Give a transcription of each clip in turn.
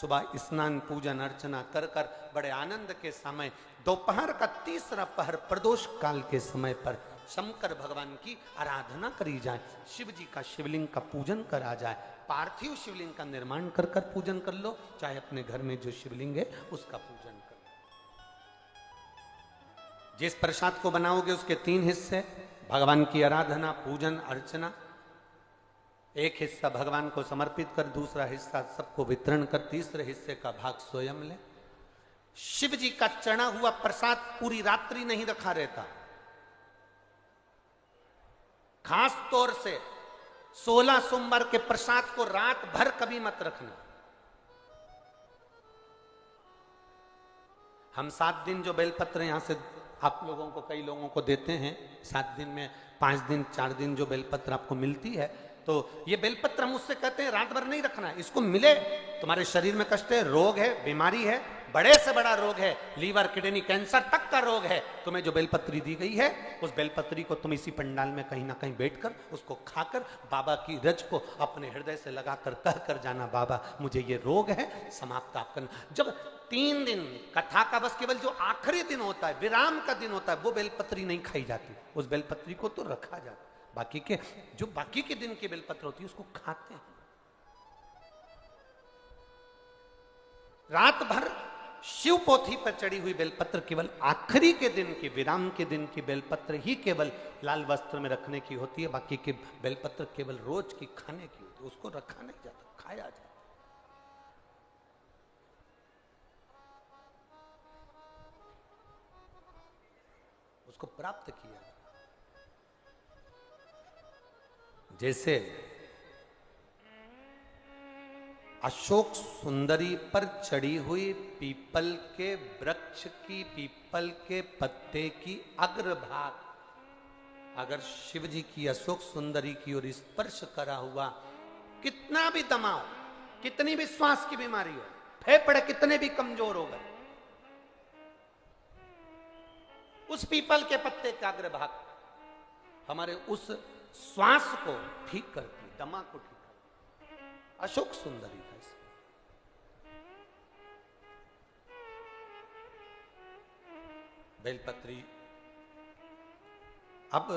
सुबह स्नान पूजन अर्चना कर कर बड़े आनंद के समय दोपहर का तीसरा पहर प्रदोष काल के समय पर शंकर भगवान की आराधना करी जाए, शिव जी का शिवलिंग का पूजन करा जाए। पार्थिव शिवलिंग का निर्माण कर कर पूजन कर लो, चाहे अपने घर में जो शिवलिंग है उसका पूजन कर लो। जिस प्रसाद को बनाओगे उसके 3 हिस्से, भगवान की आराधना पूजन अर्चना, एक हिस्सा भगवान को समर्पित कर, दूसरा हिस्सा सबको वितरण कर, तीसरे हिस्से का भाग स्वयं ले। शिव जी का चढ़ा हुआ प्रसाद पूरी रात्रि नहीं रखा रहता, खास तौर से 16 सोमवार के प्रसाद को रात भर कभी मत रखना। हम 7 दिन जो बेलपत्र यहां से आप लोगों को, कई लोगों को देते हैं, 7 दिन में 5 दिन 4 दिन जो बेलपत्र आपको मिलती है, तो ये बेलपत्र हम उससे कहते हैं रात भर नहीं रखना है। इसको मिले, तुम्हारे शरीर में कष्ट है, रोग है, बीमारी है, बड़े से बड़ा रोग है, लीवर किडनी कैंसर तक का रोग है, तुम्हें जो बेलपत्री दी गई है उस बेलपत्री को तुम इसी पंडाल में कहीं ना कहीं बैठकर उसको खाकर बाबा की रज को अपने हृदय से लगाकर कहकर जाना, बाबा मुझे ये रोग है, समाप्त आप करना। जब 3 दिन कथा का बस केवल जो आखिरी दिन होता है, विराम का दिन होता है, वो बेलपत्री नहीं खाई जाती, उस बेलपत्री को तो रखा जाता, बाकी के जो बाकी के दिन की बेलपत्र होती है उसको खाते हैं। रात भर शिव पोथी पर चढ़ी हुई बेलपत्र केवल आखिरी के दिन की, विराम के दिन की बेलपत्र ही केवल लाल वस्त्र में रखने की होती है, बाकी के बेलपत्र केवल रोज की खाने की होती है, उसको रखा नहीं जाता, खाया जाता। उसको प्राप्त किया। जैसे अशोक सुंदरी पर चढ़ी हुई पीपल के वृक्ष की, पीपल के पत्ते की अग्रभाग अगर शिव जी की अशोक सुंदरी की ओर स्पर्श करा हुआ, कितना भी दमाओ, कितनी भी श्वास की बीमारी हो, फेफड़े कितने भी कमजोर हो गए, उस पीपल के पत्ते का अग्रभाग हमारे उस श्वास को ठीक करती, दमा को ठीक करती। अशोक सुंदरी है इसमें। बेलपत्री। अब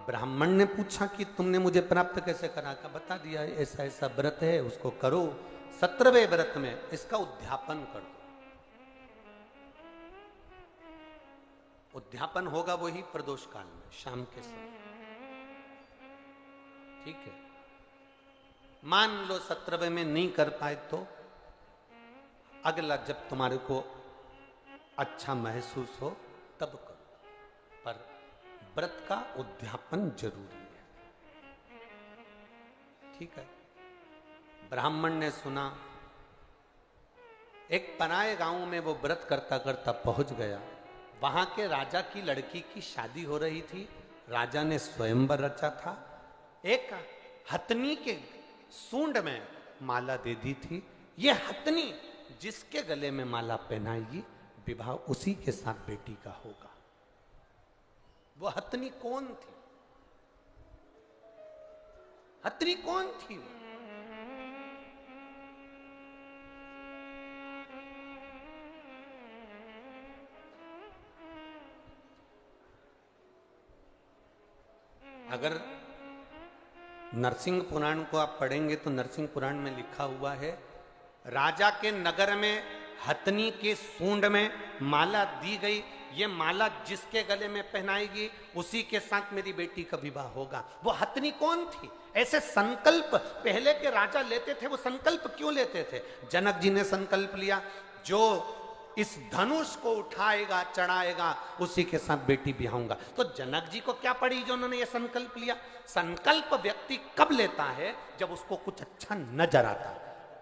ब्राह्मण ने पूछा कि तुमने मुझे प्राप्त कैसे करा, का बता दिया, ऐसा ऐसा व्रत है, उसको करो, 17वें व्रत में इसका उद्यापन कर दो। उद्यापन होगा वही प्रदोष काल में शाम के समय, ठीक है। मान लो 17वें में नहीं कर पाए तो अगला जब तुम्हारे को अच्छा महसूस हो तब करो, पर व्रत का उद्यापन जरूरी है, ठीक है। ब्राह्मण ने सुना, एक पराये गांव में वो व्रत करता करता पहुंच गया, वहां के राजा की लड़की की शादी हो रही थी, राजा ने स्वयंवर रचा था, एक हथनी के सूंड में माला दे दी थी, ये हथनी जिसके गले में माला पहनाएगी विवाह उसी के साथ बेटी का होगा। वो हथनी कौन थी? हथनी कौन थी? अगर नरसिंह पुराण को आप पढ़ेंगे तो नरसिंह पुराण में लिखा हुआ है, राजा के नगर में हथनी के सूंड में माला दी गई, ये माला जिसके गले में पहनाएगी उसी के साथ मेरी बेटी का विवाह होगा। वो हथनी कौन थी? ऐसे संकल्प पहले के राजा लेते थे। वो संकल्प क्यों लेते थे? जनक जी ने संकल्प लिया, जो इस धनुष को उठाएगा चढ़ाएगा उसी के साथ बेटी ब्याहूंगा। तो जनक जी को क्या पड़ी जो उन्होंने ये संकल्प लिया? संकल्प व्यक्ति कब लेता है? जब उसको कुछ अच्छा नजर आता।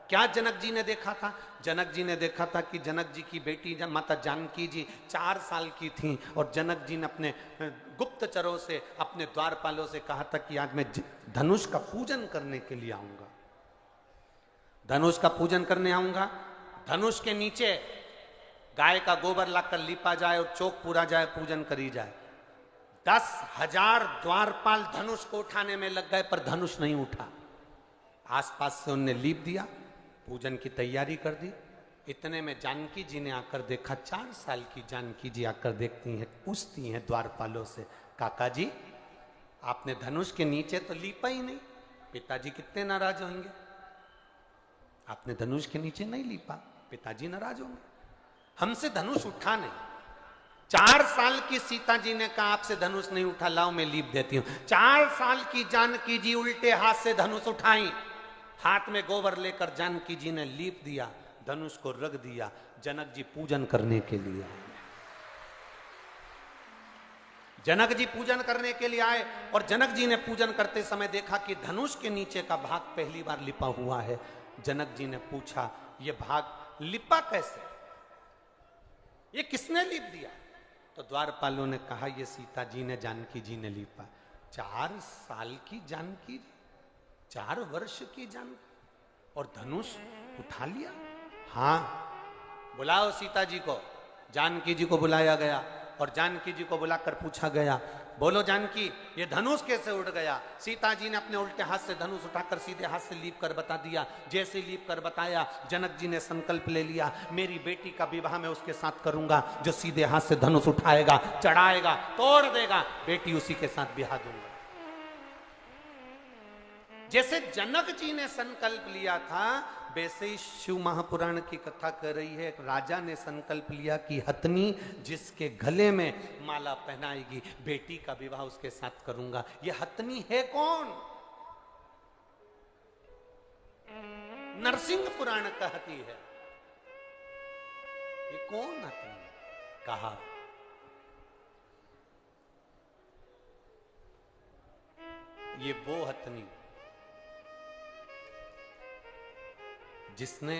क्या जनक जी ने देखा था? जनक जी ने देखा था कि जनक जी की बेटी माता जानकी जी 4 साल की थी और जनक जी ने अपने गुप्तचरों से, अपने द्वारपालों से कहा था कि आज मैं धनुष का पूजन करने के लिए आऊंगा, धनुष का पूजन करने आऊंगा। धनुष के नीचे गाय का गोबर लाकर लीपा जाए और चौक पूरा जाए, पूजन करी जाए। 10,000 द्वारपाल धनुष को उठाने में लग गए पर धनुष नहीं उठा। आसपास से उनने लीप दिया, पूजन की तैयारी कर दी। इतने में जानकी जी ने आकर देखा, 4 साल की जानकी जी आकर देखती हैं, पूछती हैं द्वारपालों से, काका जी आपने धनुष के नीचे तो लीपा ही नहीं, पिताजी कितने नाराज होंगे। आपने धनुष के नीचे नहीं लीपा, पिताजी नाराज होंगे। हमसे धनुष उठा नहीं। 4 साल की सीता जी ने कहा आपसे धनुष नहीं उठा, लाओ मैं लीप देती हूं। 4 साल की जानकी जी उल्टे हाथ से धनुष उठाई, हाथ में गोबर लेकर जानकी जी ने लीप दिया, धनुष को रख दिया। जनक जी पूजन करने के लिए आए। जनक जी पूजन करने के लिए आए और जनक जी ने पूजन करते समय देखा कि धनुष के नीचे का भाग पहली बार लिपा हुआ है। जनक जी ने पूछा यह भाग लिपा कैसे, ये किसने लिप दिया? तो द्वारपालों ने कहा ये सीता जी ने, जानकी जी ने लिपा। 4 साल की जानकी, 4 वर्ष की जानकी और धनुष उठा लिया। हाँ, बुलाओ सीता जी को। जानकी जी को बुलाया गया और जानकी जी को बुलाकर पूछा गया, बोलो जानकी ये धनुष कैसे उड़ गया? सीता जी ने अपने उल्टे हाथ से धनुष उठाकर सीधे हाथ से लीप कर बता दिया। जैसे लीप कर बताया, जनक जी ने संकल्प ले लिया, मेरी बेटी का विवाह मैं उसके साथ करूंगा जो सीधे हाथ से धनुष उठाएगा, चढ़ाएगा, तोड़ देगा, बेटी उसी के साथ ब्याह दूंगा। जैसे जनक जी ने संकल्प लिया था, वैसे ही शिव महापुराण की कथा कर रही है। एक राजा ने संकल्प लिया कि हथनी जिसके गले में माला पहनाएगी, बेटी का विवाह उसके साथ करूंगा। ये हथनी है कौन? नरसिंह पुराण कहती है ये कौन हथनी? कहा ये वो हथनी जिसने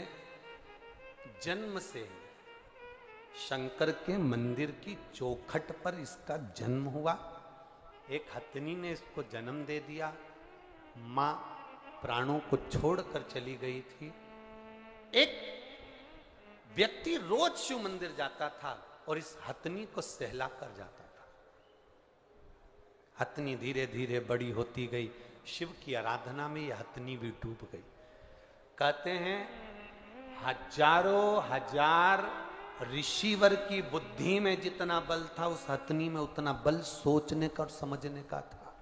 जन्म से शंकर के मंदिर की चौखट पर इसका जन्म हुआ। एक हथनी ने इसको जन्म दे दिया। मां प्राणों को छोड़कर चली गई थी। एक व्यक्ति रोज शिव मंदिर जाता था और इस हथनी को सहला कर जाता था। हथनी धीरे धीरे बड़ी होती गई। शिव की आराधना में यह हथनी भी डूब गई। कहते हैं हजारों हजार ऋषिवर की बुद्धि में जितना बल था, उस हथनी में उतना बल सोचने का और समझने का था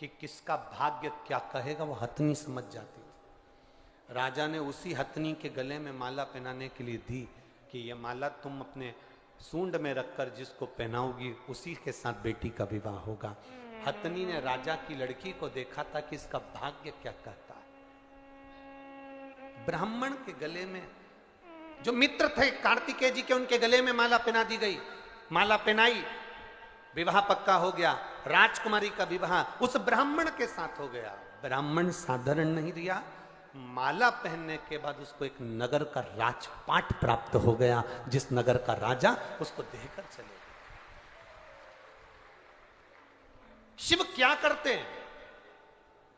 कि किसका भाग्य क्या कहेगा, वो हथनी समझ जाती थी। राजा ने उसी हथनी के गले में माला पहनाने के लिए दी कि ये माला तुम अपने सूंड में रखकर जिसको पहनाओगी उसी के साथ बेटी का विवाह होगा। हथनी ने राजा की लड़की को देखा था कि इसका भाग्य क्या कहता है। ब्राह्मण के गले में, जो मित्र थे कार्तिकेय जी के, उनके गले में माला पहना दी गई। माला पहनाई, विवाह पक्का हो गया। राजकुमारी का विवाह उस ब्राह्मण के साथ हो गया। ब्राह्मण साधारण नहीं दिया, माला पहनने के बाद उसको एक नगर का राजपाट प्राप्त हो गया, जिस नगर का राजा उसको देकर चले गए। शिव क्या करते हैं?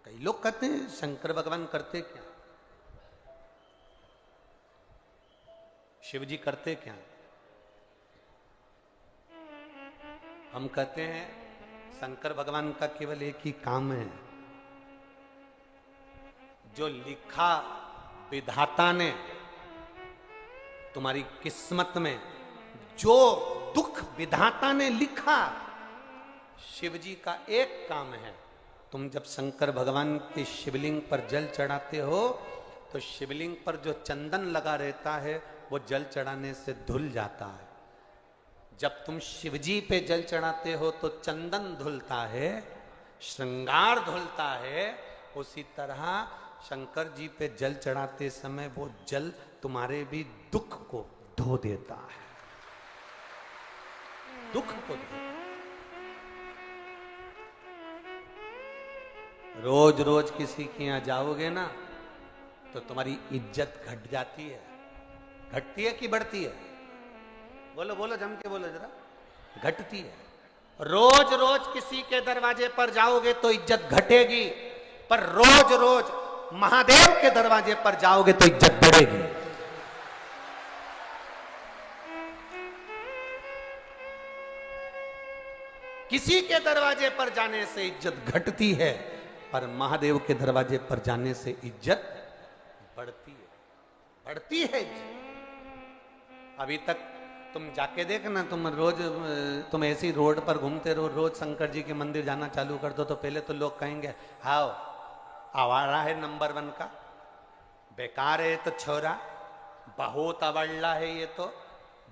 कई लोग कहते हैं शंकर भगवान करते क्या? शिव जी करते क्या? हम कहते हैं शंकर भगवान का केवल एक ही काम है, जो लिखा विधाता ने तुम्हारी किस्मत में, जो दुख विधाता ने लिखा, शिव जी का एक काम है। तुम जब शंकर भगवान के शिवलिंग पर जल चढ़ाते हो तो शिवलिंग पर जो चंदन लगा रहता है वो जल चढ़ाने से धुल जाता है। जब तुम शिवजी पे जल चढ़ाते हो तो चंदन धुलता है, श्रृंगार धुलता है। उसी तरह शंकर जी पे जल चढ़ाते समय वो जल तुम्हारे भी दुख को धो देता है, दुख को धो। रोज रोज किसी के यहां जाओगे ना तो तुम्हारी इज्जत घट जाती है। घटती है कि बढ़ती है? बोलो बोलो, जम के बोलो जरा। घटती है। रोज रोज किसी के दरवाजे पर जाओगे तो इज्जत घटेगी, पर रोज रोज महादेव के दरवाजे पर जाओगे तो इज्जत बढ़ेगी। किसी के दरवाजे पर जाने से इज्जत घटती है, पर महादेव के दरवाजे पर जाने से इज्जत बढ़ती है। बढ़ती है। अभी तक तुम जाके देखना, तुम ऐसी रोड पर घूमते रहो, रोज शंकर जी के मंदिर जाना चालू कर दो, तो पहले तो लोग कहेंगे हाओ आवारा है नंबर 1 का, बेकार है तो छोरा, बहुत अवल्ला है ये तो,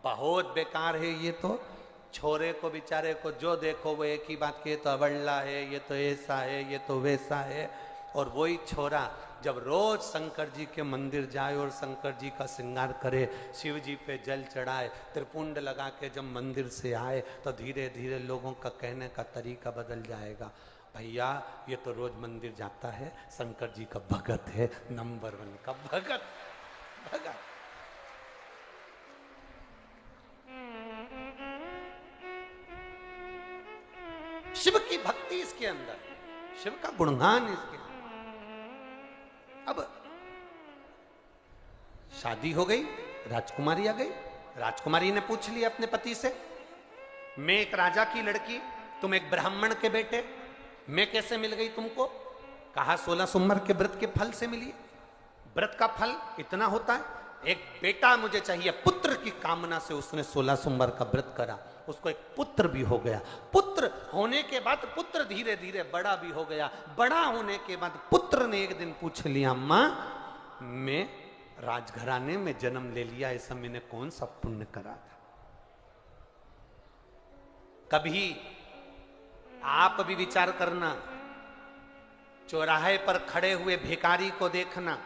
बहुत बेकार है ये तो। छोरे को बेचारे को जो देखो वो एक ही बात की, ये तो अवल्ला है, ये तो ऐसा है, ये तो वैसा है। और वही छोरा जब रोज शंकर जी के मंदिर जाए और शंकर जी का श्रृंगार करे, शिव जी पे जल चढ़ाए, त्रिपुंड लगा के जब मंदिर से आए, तो धीरे धीरे लोगों का कहने का तरीका बदल जाएगा। भैया ये तो रोज मंदिर जाता है, शंकर जी का भगत है, नंबर 1 का भगत। भगत शिव की भक्ति इसके अंदर, शिव का गुणगान इसके अंदर। अब शादी हो गई, राजकुमारी आ गई, राजकुमारी ने पूछ लिया अपने पति से, मैं एक राजा की लड़की, तुम एक ब्राह्मण के बेटे, मैं कैसे मिल गई तुमको? कहा 16 सोमवार के व्रत के फल से मिली। व्रत का फल इतना होता है, एक बेटा मुझे चाहिए, पुत्र की कामना से उसने 16 सोमवार का व्रत करा, उसको एक पुत्र भी हो गया। पुत्र होने के बाद पुत्र धीरे धीरे बड़ा भी हो गया। बड़ा होने के बाद पुत्र ने एक दिन पूछ लिया, मां मैं राजघराने में जन्म ले लिया, ऐसा मैंने कौन सा पुण्य करा था? कभी आप भी विचार करना, चौराहे पर खड़े हुए भिखारी को देखना,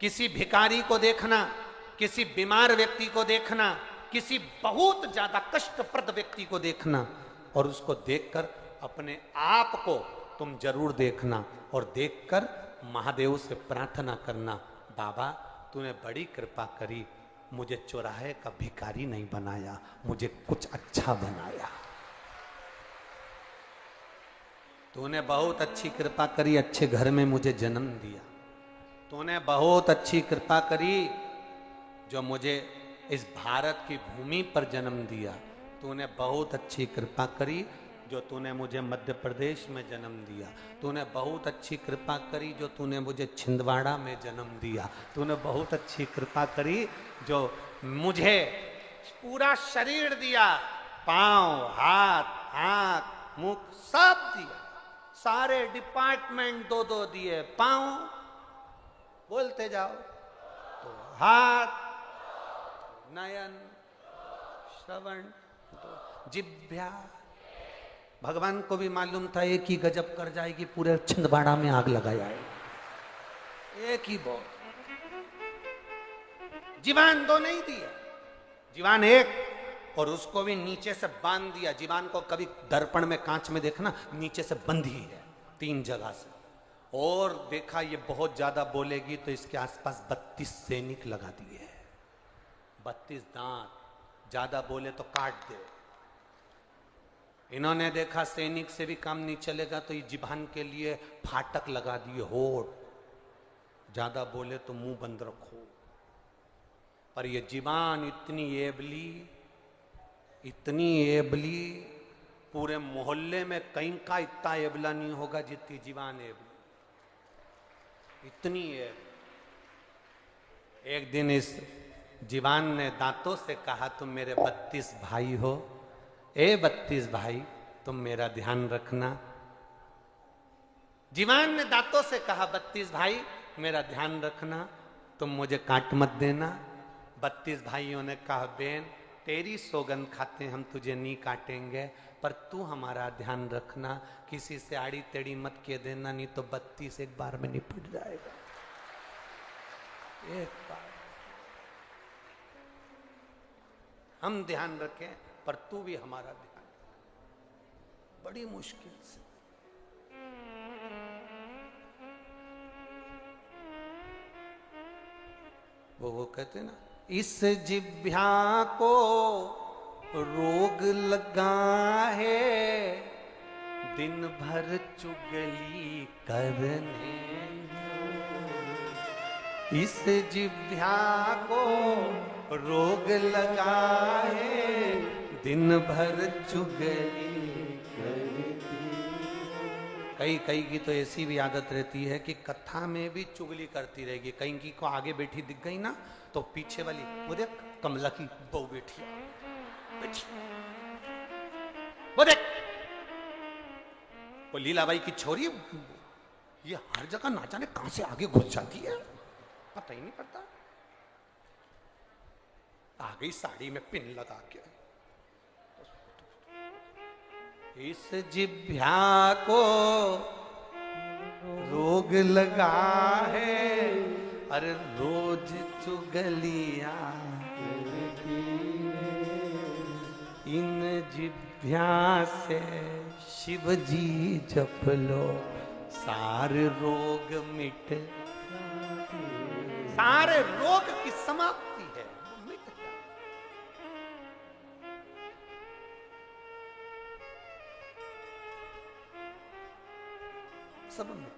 किसी भिखारी को देखना, किसी बीमार व्यक्ति को देखना, किसी बहुत ज्यादा कष्टप्रद व्यक्ति को देखना, और उसको देखकर अपने आप को तुम जरूर देखना, और देखकर महादेव से प्रार्थना करना, बाबा तूने बड़ी कृपा करी, मुझे चौराहे का भिखारी नहीं बनाया, मुझे कुछ अच्छा बनाया। तूने बहुत अच्छी कृपा करी, अच्छे घर में मुझे जन्म दिया। तूने बहुत अच्छी कृपा करी जो मुझे इस भारत की भूमि पर जन्म दिया। तूने बहुत अच्छी कृपा करी जो तूने मुझे मध्य प्रदेश में जन्म दिया। तूने बहुत अच्छी कृपा करी जो तूने मुझे छिंदवाड़ा में जन्म दिया। तूने बहुत अच्छी कृपा करी जो मुझे पूरा शरीर दिया, पांव, हाथ, आंख, मुख सब दिया, सारे डिपार्टमेंट 2-2 दिए। पांव बोलते जाओ तो हाथ, नयन, श्रवण, तो जिह्वा। भगवान को भी मालूम था एक ही गजब कर जाएगी, पूरे छिंदवाड़ा में आग लगाया है, एक ही बोल। जीवान 2 नहीं दिया, जीवान 1, और उसको भी नीचे से बांध दिया। जीवान को कभी दर्पण में, कांच में देखना, नीचे से बंधी है 3 जगह से, और देखा ये बहुत ज्यादा बोलेगी तो इसके आसपास 32 सैनिक लगा दिए, 32 दांत, ज्यादा बोले तो काट दे। इन्होंने देखा सैनिक से भी काम नहीं चलेगा, तो ये जिभान के लिए फाटक लगा दिए, होठ, ज्यादा बोले तो मुंह बंद रखो। पर ये जिबान इतनी एबली, पूरे मोहल्ले में कहीं का इतना एबला नहीं होगा जितनी जिबान एबली, इतनी एबली। एक दिन इस जिबान ने दांतों से कहा, तुम मेरे 32 भाई हो, ए 32 भाई तुम मेरा ध्यान रखना। जिबान ने दांतों से कहा, 32 भाई मेरा ध्यान रखना, तुम मुझे काट मत देना। 32 भाइयों ने कहा, बेन तेरी सौगंध खाते हम तुझे नहीं काटेंगे, पर तू हमारा ध्यान रखना, किसी से आड़ी टेढ़ी मत किए देना, नहीं तो 32 एक बार में निपट जाएगा, एक बार। हम ध्यान रखें पर तू भी हमारा ध्यान, बड़ी मुश्किल से। वो कहते ना, इस जिह्वा को रोग लगा है, दिन भर चुगली करने। इस जिह्वा को रोग लगा है, दिन भर चुगली करती। कई कई की तो ऐसी भी आदत रहती है कि कथा में भी चुगली करती रहेगी। कहीं की को आगे बैठी दिख गई ना तो पीछे वाली वो देख कमला की बहू बैठी वो देख वो लीलाबाई की छोरी ये हर जगह ना जाने कहां से आगे घुस जाती है, पता ही नहीं पड़ता। आ गई साड़ी में पिन लगा के। इस जिभ्या को रोग लगा है, अरे रोज चुगलिया इन जिभ्या से शिव जी जप लो सारे रोग मिट, सारे रोग की समाप्ति है, मिट जाए। सब मिट।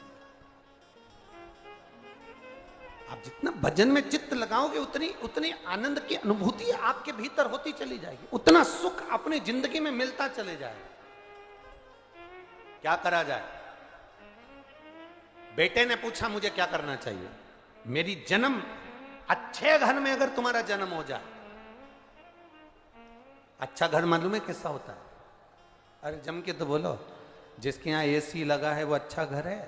आप जितना भजन में चित्त लगाओगे उतनी उतनी आनंद की अनुभूति आपके भीतर होती चली जाएगी, उतना सुख अपनी जिंदगी में मिलता चले जाएगा। क्या करा जाए? बेटे ने पूछा मुझे क्या करना चाहिए। मेरी जन्म अच्छे घर में अगर तुम्हारा जन्म हो जाए, अच्छा घर मालूम है कैसा होता है? अरे जम के तो बोलो, जिसके यहाँ एसी लगा है वो अच्छा घर है,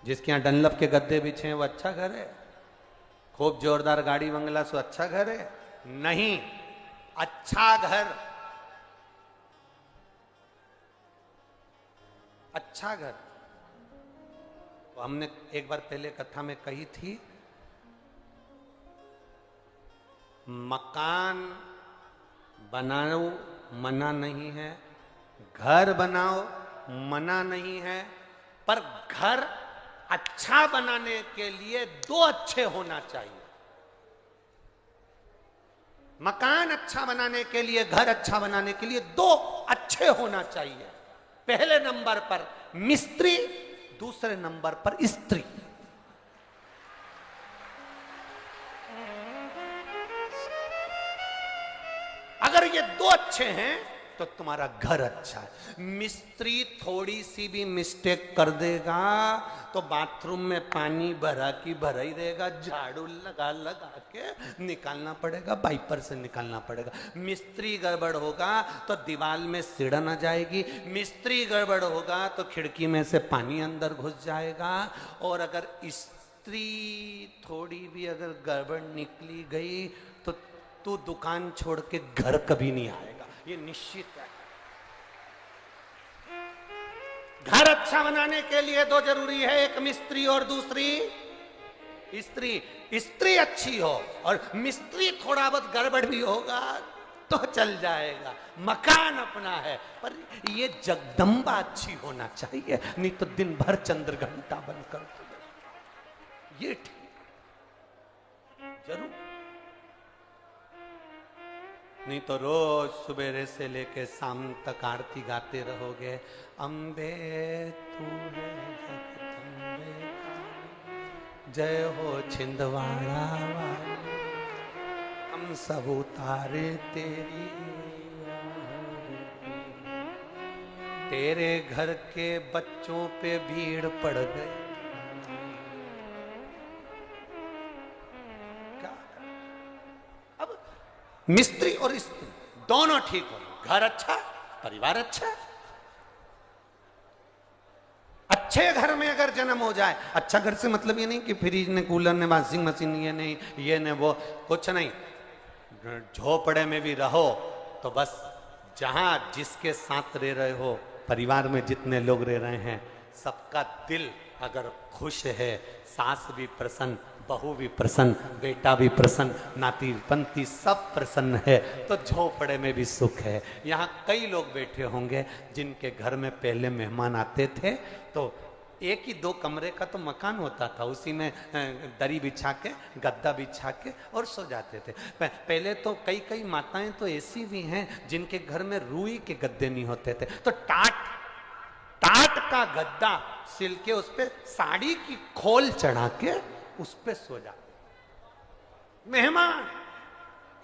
जिसके यहाँ डनलप के गद्दे बिछे हैं वो अच्छा घर है, खूब जोरदार गाड़ी बंगला सो अच्छा घर है? नहीं, अच्छा घर, अच्छा घर तो हमने एक बार पहले कथा में कही थी, मकान बनाओ मना नहीं है, घर बनाओ मना नहीं है, पर घर अच्छा बनाने के लिए दो अच्छे होना चाहिए। मकान अच्छा बनाने के लिए, घर अच्छा बनाने के लिए दो अच्छे होना चाहिए। पहले नंबर पर मिस्त्री, दूसरे नंबर पर स्त्री। अगर ये दो अच्छे हैं तो तुम्हारा घर अच्छा है। मिस्त्री थोड़ी सी भी मिस्टेक कर देगा तो बाथरूम में पानी भरा की भरा ही रहेगा, झाड़ू लगा लगा के निकालना पड़ेगा, वाइपर से निकालना पड़ेगा। मिस्त्री गड़बड़ होगा तो दीवार में सिड़न आ जाएगी, मिस्त्री गड़बड़ होगा तो खिड़की में से पानी अंदर घुस जाएगा। और अगर स्त्री थोड़ी भी अगर गड़बड़ निकली गई तो तू दुकान छोड़ के घर कभी नहीं आएगा, ये निश्चित है। घर अच्छा बनाने के लिए दो जरूरी है, एक मिस्त्री और दूसरी स्त्री। स्त्री अच्छी हो और मिस्त्री थोड़ा बहुत गड़बड़ भी होगा तो चल जाएगा। मकान अपना है पर ये जगदम्बा अच्छी होना चाहिए, नहीं तो दिन भर चंद्र घंटा बनकर ये ठीक जरूर, नहीं तो रोज सुबेरे से लेके शाम तक आरती गाते रहोगे। अम्बे तू है जगदम्बे जय हो छिंदवाड़ा वाली, हम सब उतारे तेरी, तेरे घर के बच्चों पे भीड़ पड़ गई। मिस्त्री और स्त्री दोनों ठीक हो, घर अच्छा, परिवार अच्छा। अच्छे घर में अगर जन्म हो जाए, अच्छा घर से मतलब ये नहीं कि फ्रिज ने, कूलर ने, वॉशिंग मशीन ये नहीं, ये ने वो, कुछ नहीं। झोपड़े में भी रहो तो बस जहां जिसके साथ रह रहे हो, परिवार में जितने लोग रह रहे हैं, सबका दिल अगर खुश है, सास भी प्रसन्न, बहू भी प्रसन्न, बेटा भी प्रसन्न, नाती पंती सब प्रसन्न है, तो झोपड़े में भी सुख है। यहाँ कई लोग बैठे होंगे जिनके घर में पहले मेहमान आते थे तो एक ही दो कमरे का तो मकान होता था, उसी में दरी बिछा के, गद्दा बिछा के और सो जाते थे। पहले तो कई कई माताएं तो ऐसी भी हैं जिनके घर में रुई के गद्दे नहीं होते थे, तो टाट का गद्दा सिल के उस पर साड़ी की खोल चढ़ा के उस पे सो जा। मेहमान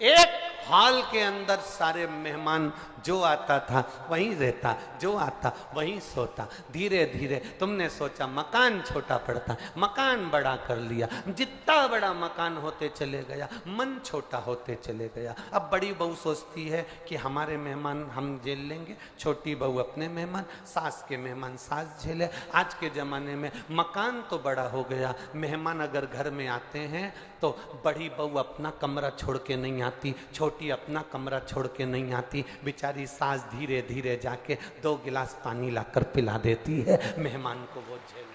एक हॉल के अंदर सारे मेहमान, जो आता था वहीं रहता, जो आता वहीं सोता। धीरे धीरे तुमने सोचा मकान छोटा पड़ता, मकान बड़ा कर लिया। जितना बड़ा मकान होते चले गया, मन छोटा होते चले गया। अब बड़ी बहू सोचती है कि हमारे मेहमान हम झेल लेंगे, छोटी बहू अपने मेहमान, सास के मेहमान सास झेले। आज के जमाने में मकान तो बड़ा हो गया, मेहमान अगर घर में आते हैं तो बड़ी बहू अपना कमरा छोड़ के नहीं आती, छोटी अपना कमरा छोड़ के नहीं आती। बेचारी सास धीरे धीरे जाके 2 गिलास पानी लाकर पिला देती है, मेहमान को वो झेल।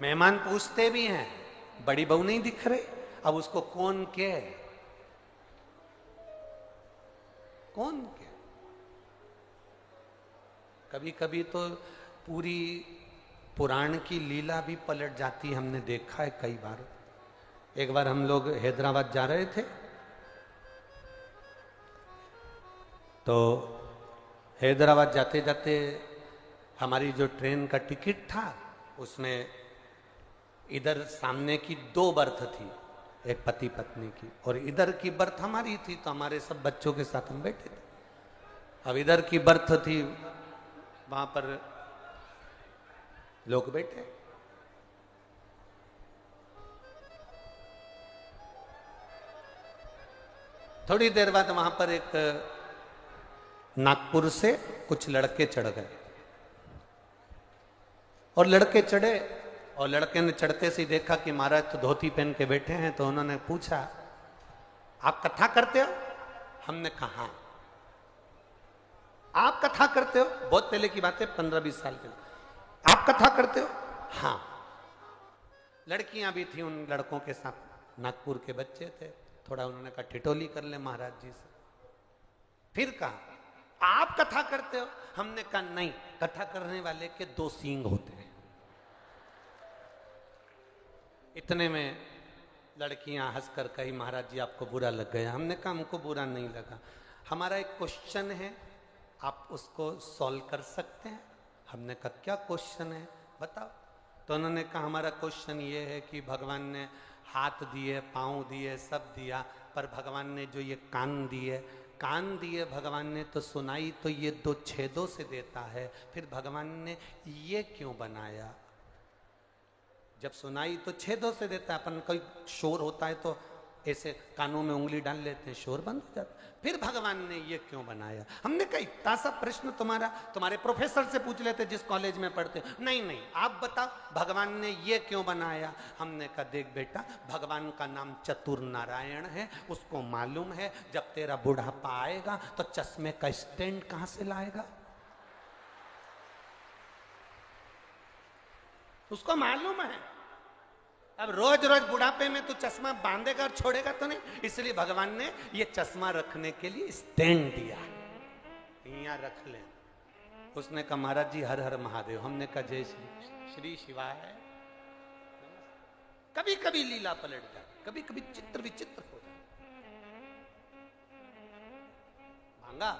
मेहमान पूछते भी हैं बड़ी बहू नहीं दिख रही, अब उसको कौन के कौन के। कभी कभी तो पूरी पुराण की लीला भी पलट जाती है, हमने देखा है कई बार। एक बार हम लोग हैदराबाद जा रहे थे, तो हैदराबाद जाते जाते हमारी जो ट्रेन का टिकट था उसमें इधर सामने की 2 बर्थ थी, एक पति पत्नी की, और इधर की बर्थ हमारी थी। तो हमारे सब बच्चों के साथ हम बैठे थे। अब इधर की बर्थ थी, वहां पर लोग बैठे। थोड़ी देर बाद वहां पर एक नागपुर से कुछ लड़के चढ़ गए, और लड़के चढ़े, और लड़के ने चढ़ते से देखा कि महाराज तो धोती पहन के बैठे हैं। तो उन्होंने पूछा आप कथा करते हो? हमने कहा हाँ। आप कथा करते हो? बहुत पहले की बात है, 15-20 साल पहले। आप कथा करते हो? हाँ। लड़कियां भी थी उन लड़कों के साथ, नागपुर के बच्चे थे। थोड़ा उन्होंने कहा ठिठोली कर ले महाराज जी से। फिर कहा आप कथा करते हो? हमने कहा नहीं, कथा करने वाले के 2 सींग होते हैं। इतने में लड़कियां हंसकर कही महाराज जी आपको बुरा लग गया। हमने कहा हमको बुरा नहीं लगा, हमारा एक क्वेश्चन है, आप उसको सॉल्व कर सकते हैं? हमने कहा क्या क्वेश्चन है बताओ। तो उन्होंने कहा हमारा क्वेश्चन ये है कि भगवान ने हाथ दिए, पाँव दिए, सब दिया, पर भगवान ने जो ये कान दिए भगवान ने, तो सुनाई तो ये 2 छेदों से देता है, फिर भगवान ने ये क्यों बनाया? जब सुनाई तो छेदों से देता है, अपन कोई शोर होता है तो ऐसे कानों में उंगली डाल लेते हैं, शोर बंद हो जाता है, फिर भगवान ने ये क्यों बनाया? हमने कहा इतना सा प्रश्न तुम्हारे प्रोफेसर से पूछ लेते जिस कॉलेज में पढ़ते हो। नहीं आप बताओ भगवान ने ये क्यों बनाया? हमने कहा देख बेटा, भगवान का नाम चतुर नारायण है, उसको मालूम है जब तेरा बुढ़ापा आएगा तो चश्मे का स्टैंड कहां से लाएगा, उसको मालूम है। अब रोज रोज बुढ़ापे में तू चश्मा बांधेगा और छोड़ेगा तो नहीं, इसलिए भगवान ने ये चश्मा रखने के लिए स्टैंड दिया, यहाँ रख ले। उसने कहा महाराज जी हर हर महादेव। हमने कहा जय श्री शिवाय। कभी कभी लीला पलट जाती, कभी कभी चित्र विचित्र हो जाता। मांगा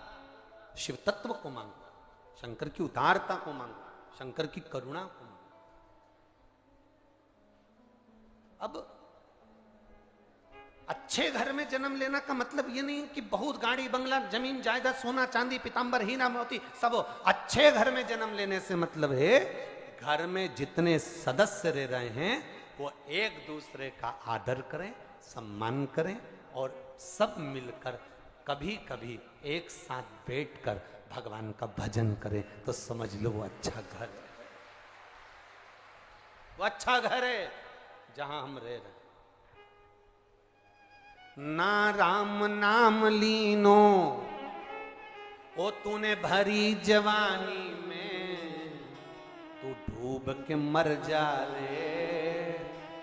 शिव तत्व को, मांगो शंकर की उदारता को, मांगो शंकर की करुणा को। अब अच्छे घर में जन्म लेना का मतलब ये नहीं कि बहुत गाड़ी बंगला जमीन जायदाद सोना चांदी पीतांबर हीरा मोती सब हो। अच्छे घर में जन्म लेने से मतलब है घर में जितने सदस्य रह रहे हैं वो एक दूसरे का आदर करें, सम्मान करें, और सब मिलकर कभी कभी एक साथ बैठकर भगवान का भजन करें, तो समझ लो वो अच्छा घर है, वो अच्छा घर है जहां हम रह रहे। ना राम नाम लीनो ओ तूने भरी जवानी में, तू डूब के मर जा रे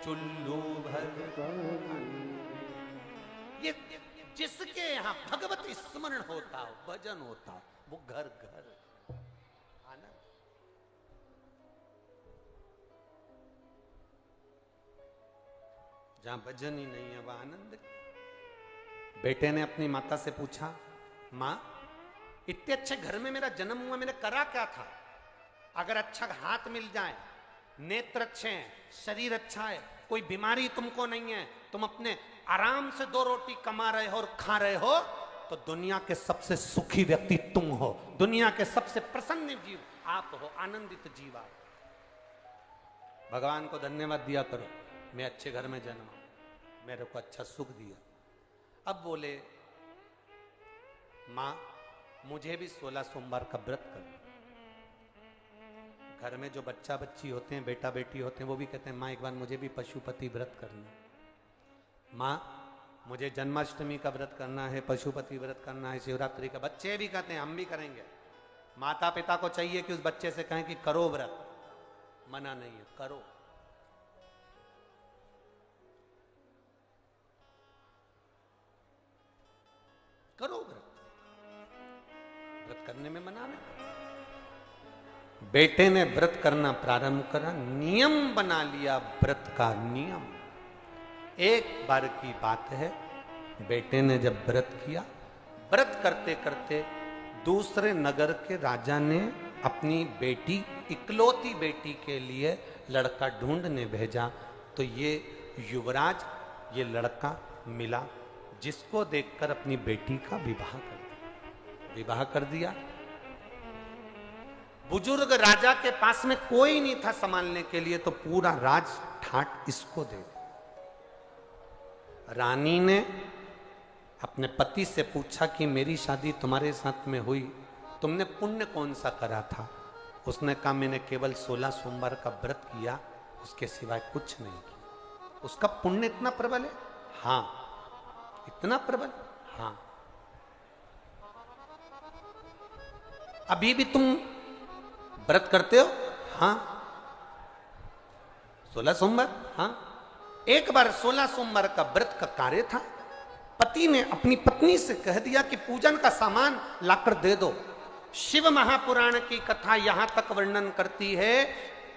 चुल्लू भर। ये जिसके यहां भगवत स्मरण होता हो, भजन होता हो, वो घर घर आनंद। जहां भजन ही नहीं है वह आनंद। बेटे ने अपनी माता से पूछा मां इतने अच्छे घर में मेरा जन्म हुआ, मैंने करा क्या था? अगर अच्छा हाथ मिल जाए, नेत्र अच्छे हैं, शरीर अच्छा है, कोई बीमारी तुमको नहीं है, तुम अपने आराम से 2 रोटी कमा रहे हो और खा रहे हो, तो दुनिया के सबसे सुखी व्यक्ति तुम हो, दुनिया के सबसे प्रसन्न जीव आप हो, आनंदित जीव आप। भगवान को धन्यवाद दिया करो, मैं अच्छे घर में जन्मा, मेरे को अच्छा सुख दिया। अब बोले माँ मुझे भी 16 सोमवार का व्रत कर। घर में जो बच्चा बच्ची होते हैं, बेटा बेटी होते हैं, वो भी कहते हैं माँ एक बार मुझे भी पशुपति व्रत करना। माँ मुझे जन्माष्टमी का व्रत करना है, पशुपति व्रत करना है, शिवरात्रि का। बच्चे भी कहते हैं हम भी करेंगे। माता पिता को चाहिए कि उस बच्चे से कहें कि करो व्रत, मना नहीं है, करो। करो व्रत, व्रत करने में मना नहीं। बेटे ने व्रत करना प्रारंभ करा, नियम बना लिया व्रत का नियम। एक बार की बात है, बेटे ने जब व्रत किया, व्रत करते करते दूसरे नगर के राजा ने अपनी बेटी, इकलौती बेटी के लिए लड़का ढूंढने भेजा। तो ये युवराज, ये लड़का मिला, जिसको देखकर अपनी बेटी का विवाह कर दिया। बुजुर्ग राजा के पास में कोई नहीं था संभालने के लिए, तो पूरा राज ठाट इसको दे दिया। रानी ने अपने पति से पूछा कि मेरी शादी तुम्हारे साथ में हुई, तुमने पुण्य कौन सा करा था? उसने कहा मैंने केवल 16 सोमवार का व्रत किया, उसके सिवाय कुछ नहीं किया। उसका पुण्य इतना प्रबल है? हाँ। इतना प्रबल? हाँ। अभी भी तुम व्रत करते हो? हाँ। 16 सोमवार? हाँ। एक बार 16 सोमवार का व्रत का कार्य था, पति ने अपनी पत्नी से कह दिया कि पूजन का सामान लाकर दे दो। शिव महापुराण की कथा यहां तक वर्णन करती है,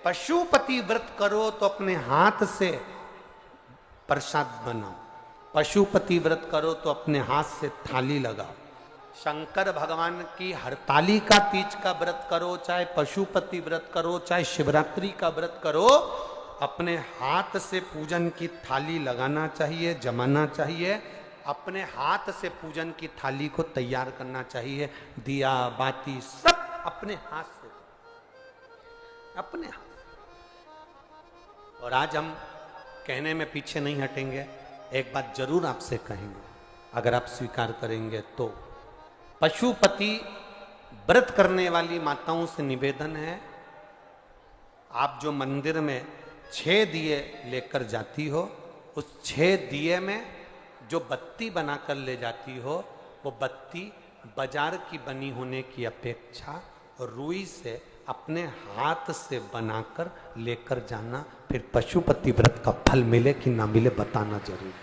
पशुपति व्रत करो तो अपने हाथ से प्रसाद बनाओ, पशुपति व्रत करो तो अपने हाथ से थाली लगाओ। शंकर भगवान की हरतालिका तीज का व्रत करो, चाहे पशुपति व्रत करो, चाहे शिवरात्रि का व्रत करो, अपने हाथ से पूजन की थाली लगाना चाहिए, जमाना चाहिए। अपने हाथ से पूजन की थाली को तैयार करना चाहिए। दिया बाती सब अपने हाथ से, अपने हाथ। और आज हम कहने में पीछे नहीं हटेंगे, एक बात जरूर आपसे कहेंगे, अगर आप स्वीकार करेंगे तो। पशुपति व्रत करने वाली माताओं से निवेदन है, आप जो मंदिर में 6 दिए लेकर जाती हो, उस 6 दिए में जो बत्ती बनाकर ले जाती हो, वो बत्ती बाजार की बनी होने की अपेक्षा रुई से अपने हाथ से बनाकर लेकर जाना। फिर पशुपति व्रत का फल मिले कि ना मिले बताना जरूर।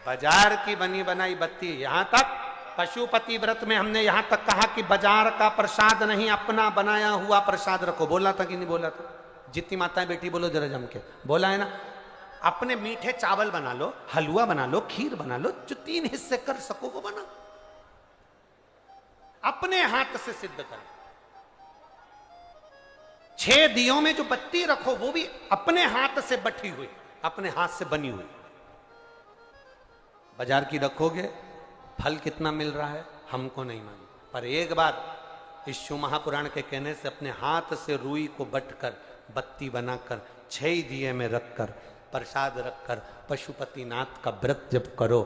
बाजार की बनी बनाई बत्ती, यहां तक पशुपति व्रत में हमने यहां तक कहा कि बाजार का प्रसाद नहीं, अपना बनाया हुआ प्रसाद रखो। बोला था कि नहीं बोला था? जितनी माताएं बेटी बोलो जरा जम के, बोला है ना? अपने मीठे चावल बना लो, हलवा बना लो, खीर बना लो, जो 3 हिस्से कर सको वो बना, अपने हाथ से सिद्ध करो। 6 दियों में जो बत्ती रखो वो भी अपने हाथ से बटी हुई, अपने हाथ से बनी हुई। बाजार की रखोगे, फल कितना मिल रहा है हमको नहीं मालूम, पर एक बार इस शिव महापुराण के कहने से अपने हाथ से रुई को बटकर बत्ती बनाकर 6 दिए में रखकर प्रसाद रखकर पशुपति नाथ का व्रत जब करो,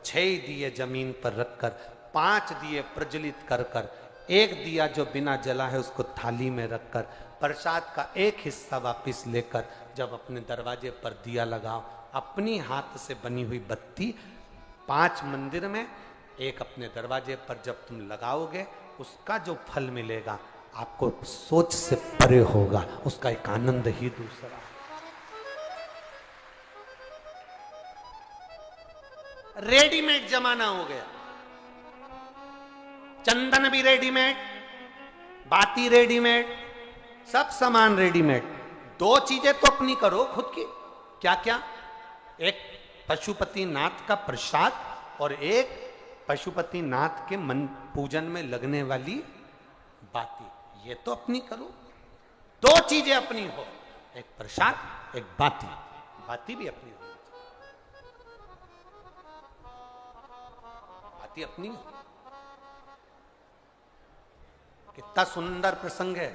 6 दिए जमीन पर रखकर 5 दिए प्रज्वलित कर कर, 1 दिया जो बिना जला है उसको थाली में रखकर, प्रसाद का 1 हिस्सा वापिस लेकर जब अपने दरवाजे पर दिया लगाओ, अपनी हाथ से बनी हुई बत्ती 5 मंदिर में, 1 अपने दरवाजे पर जब तुम लगाओगे, उसका जो फल मिलेगा आपको सोच से परे होगा, उसका एक आनंद ही दूसरा। रेडीमेड जमाना हो गया, चंदन भी रेडीमेड, बाती रेडीमेड, सब सामान रेडीमेड। 2 चीजें तो अपनी करो खुद की। क्या क्या? एक पशुपति नाथ का प्रसाद और एक पशुपति नाथ के मन पूजन में लगने वाली बाती, ये तो अपनी करो। 2 चीजें अपनी हो, एक प्रसाद एक बाती, बाती भी अपनी हो। बात ही अपनी है। कितना सुंदर प्रसंग है।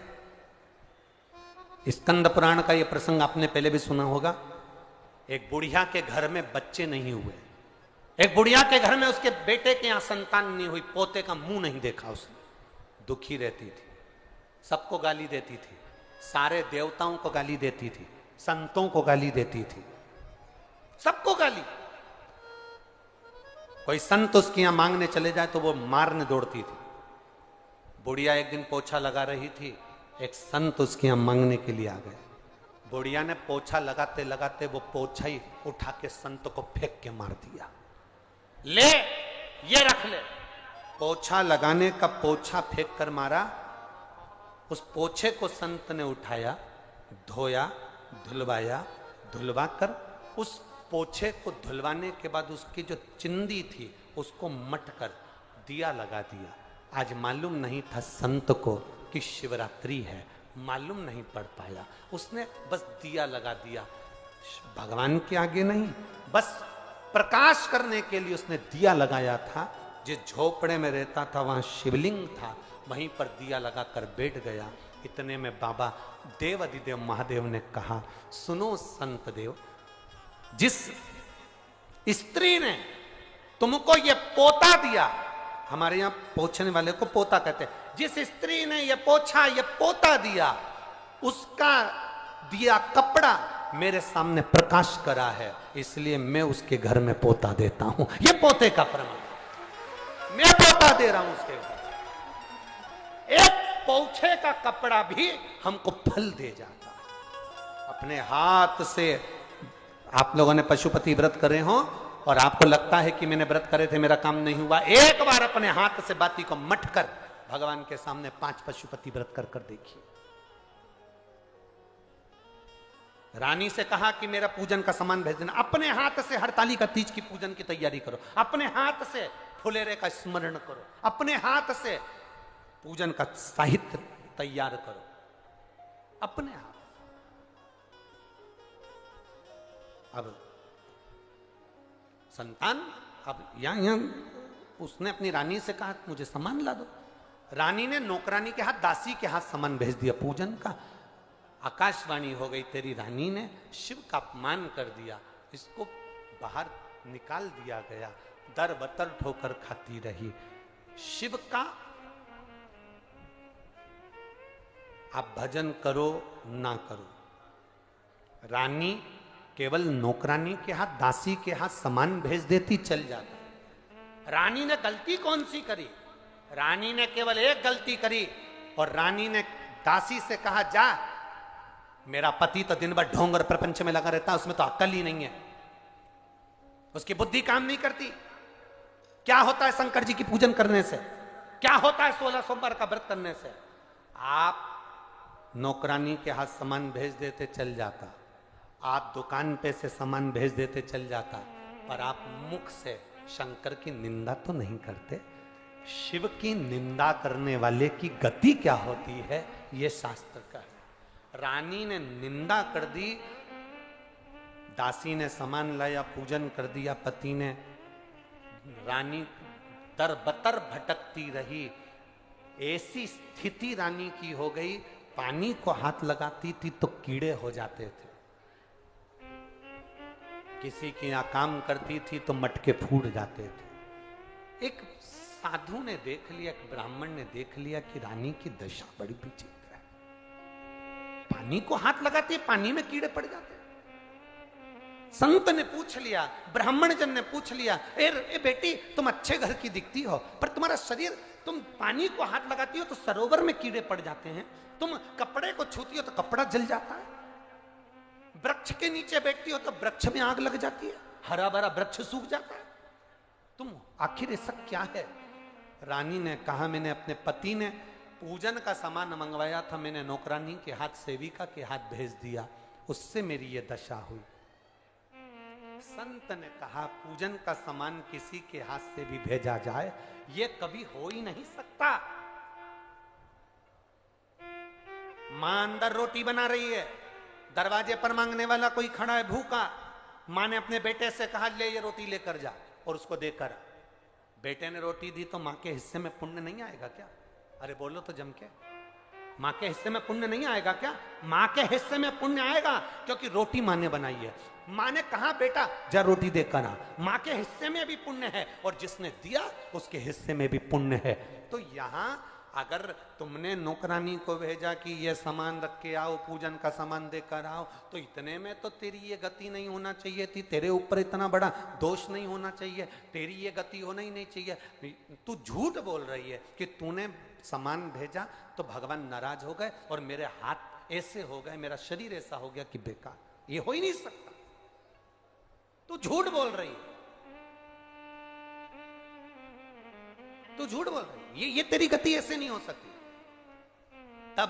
स्कंद पुराण का यह प्रसंग आपने पहले भी सुना होगा। एक बुढ़िया के घर में बच्चे नहीं हुए, एक बुढ़िया के घर में उसके बेटे के यहां संतान नहीं हुई, पोते का मुंह नहीं देखा उसने, दुखी रहती थी, सबको गाली देती थी, सारे देवताओं को गाली देती थी, संतों को गाली देती थी, सबको गाली। कोई संत उसके यहां मांगने चले जाए तो वो मारने दौड़ती थी। बुढ़िया एक दिन पोछा लगा रही थी, एक संत उसके यहां मांगने के लिए आ गए। बुढ़िया ने पोछा लगाते लगाते वो पोछा ही उठा के संत को फेंक के मार दिया। ले ये रख ले। पोछा लगाने का पोछा फेंक कर मारा। उस पोछे को संत ने उठाया, धोया, धुलवाया, धुलवा कर उस पोछे को धुलवाने के बाद उसकी जो चिंदी थी उसको मट कर दिया लगा दिया। आज मालूम नहीं था संत को कि शिवरात्रि है, मालूम नहीं पड़ पाया, उसने बस दिया लगा दिया। भगवान के आगे नहीं, बस प्रकाश करने के लिए उसने दिया लगाया था। जिस झोपड़े में रहता था वहां शिवलिंग था, वहीं पर दिया लगाकर बैठ गया। इतने में बाबा देव अधिदेव महादेव ने कहा, सुनो संत देव, जिस स्त्री ने तुमको ये पोता दिया, हमारे यहां पोछने वाले को पोता कहते हैं, जिस स्त्री ने ये पोछा ये पोता दिया, उसका दिया कपड़ा मेरे सामने प्रकाश करा है, इसलिए मैं उसके घर में पोता देता हूं। ये पोते का प्रमाण, मैं पोता दे रहा हूं उसके घर। एक पोछे का कपड़ा भी हमको फल दे जाता है। अपने हाथ से आप लोगों ने पशुपति व्रत करे हो और आपको लगता है कि मैंने व्रत करे थे, मेरा काम नहीं हुआ, एक बार अपने हाथ से बाती को मट कर भगवान के सामने 5 पशुपति व्रत कर कर देखिए। रानी से कहा कि मेरा पूजन का सामान भेज देना, अपने हाथ से हरताली का तीज की पूजन की तैयारी करो, अपने हाथ से फुलेरे का स्मरण करो, अपने हाथ से पूजन का साहित्य तैयार करो, अपने हाथ। अब संतान, अब यहां उसने अपनी रानी से कहा मुझे सामान ला दो। रानी ने नौकरानी के हाथ, दासी के हाथ सामान भेज दिया पूजन का। आकाशवाणी हो गई, तेरी रानी ने शिव का अपमान कर दिया, इसको बाहर निकाल दिया गया। दर बतर ठोकर खाती रही। शिव का आप भजन करो ना करो, रानी केवल नौकरानी के हाथ, दासी के हाथ सामान भेज देती, चल जाता। रानी ने गलती कौन सी करी? रानी ने केवल एक गलती करी, और रानी ने दासी से कहा, जा, मेरा पति तो दिन भर ढोंग और प्रपंच में लगा रहता है, उसमें तो अक्ल ही नहीं है, उसकी बुद्धि काम नहीं करती। क्या होता है शंकर जी की पूजन करने से? क्या होता है 16 सोमवार का व्रत करने से? आप नौकरानी के हाथ सामान भेज देते, चल जाता। आप दुकान पे से सामान भेज देते, चल जाता। पर आप मुख से शंकर की निंदा तो नहीं करते। शिव की निंदा करने वाले की गति क्या होती है, यह शास्त्र का है। रानी ने निंदा कर दी, दासी ने सामान लाया, पूजन कर दिया, पति ने। रानी तरबतर भटकती रही। ऐसी स्थिति रानी की हो गई, पानी को हाथ लगाती थी तो कीड़े हो जाते थे, किसी के यहां काम करती थी तो मटके फूट जाते थे। एक साधु ने देख लिया, एक ब्राह्मण ने देख लिया कि रानी की दशा बड़ी विचित्र है, पानी को हाथ लगाती है, पानी में कीड़े पड़ जाते हैं। संत ने पूछ लिया, ब्राह्मण जन ने पूछ लिया, ए बेटी, तुम अच्छे घर की दिखती हो, पर तुम्हारा शरीर, तुम पानी को हाथ लगाती हो तो सरोवर में कीड़े पड़ जाते हैं, तुम कपड़े को छूती हो तो कपड़ा जल जाता है, वृक्ष के नीचे बैठती हो तो वृक्ष में आग लग जाती है, हरा भरा वृक्ष सूख जाता है, तुम आखिर ऐसा क्या है? रानी ने कहा, मैंने अपने पति ने पूजन का सामान मंगवाया था, मैंने नौकरानी के हाथ, सेविका के हाथ भेज दिया, उससे मेरी ये दशा हुई। संत ने कहा, पूजन का सामान किसी के हाथ से भी भेजा जाए, ये कभी हो ही नहीं सकता। मां अंदर रोटी बना रही है, दरवाजे पर मांगने वाला कोई खड़ा है भूखा, मां ने अपने बेटे से कहा, ले ये रोटी लेकर जा और उसको देकर। बेटे ने रोटी दी तो माँ के हिस्से में पुण्य नहीं आएगा क्या? अरे बोलो तो जम के, माँ के हिस्से में पुण्य नहीं आएगा क्या? माँ के हिस्से में पुण्य आएगा, क्योंकि रोटी माँ ने बनाई है। माँ ने कहा बेटा जा रोटी देकर आ, माँ के हिस्से में भी पुण्य है और जिसने दिया उसके हिस्से में भी पुण्य है। तो यहाँ अगर तुमने नौकरानी को भेजा कि ये सामान रख के आओ, पूजन का सामान देकर आओ, तो इतने में तो तेरी ये गति नहीं होना चाहिए थी, तेरे ऊपर इतना बड़ा दोष नहीं होना चाहिए, तेरी ये गति होना ही नहीं चाहिए। तू झूठ बोल रही है कि तूने सामान भेजा तो भगवान नाराज हो गए और मेरे हाथ ऐसे हो गए, मेरा शरीर ऐसा हो गया कि बेकार, ये हो ही नहीं सकता। तू झूठ बोल रही है, तू झूठ बोल रही है, ये तेरी गति ऐसे नहीं हो सकती। तब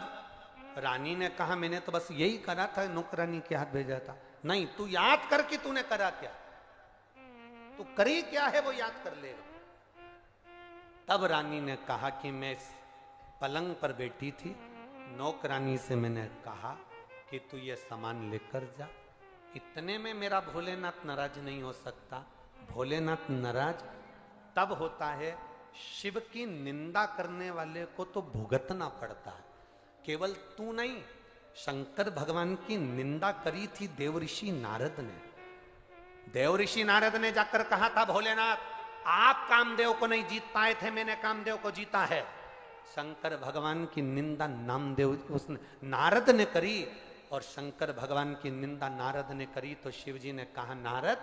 रानी ने कहा मैंने तो बस यही करा था, नौकरानी के हाथ भेजा था। नहीं, तू याद कर कि तूने करा क्या, तू करी क्या है वो याद कर लेगा। तब रानी ने कहा कि मैं पलंग पर बैठी थी, नौकरानी से मैंने कहा कि तू ये सामान लेकर जा। इतने में मेरा भोलेनाथ नाराज नहीं हो सकता। भोलेनाथ नाराज तब होता है, शिव की निंदा करने वाले को तो भुगतना पड़ता है। केवल तू नहीं, शंकर भगवान की निंदा करी थी देवऋषि नारद ने। देवऋषि नारद ने जाकर कहा था भोलेनाथ आप कामदेव को नहीं जीत पाए थे, मैंने कामदेव को जीता है। शंकर भगवान की निंदा नामदेव उसने नारद ने करी, और शंकर भगवान की निंदा नारद ने करी तो शिव जी ने कहा नारद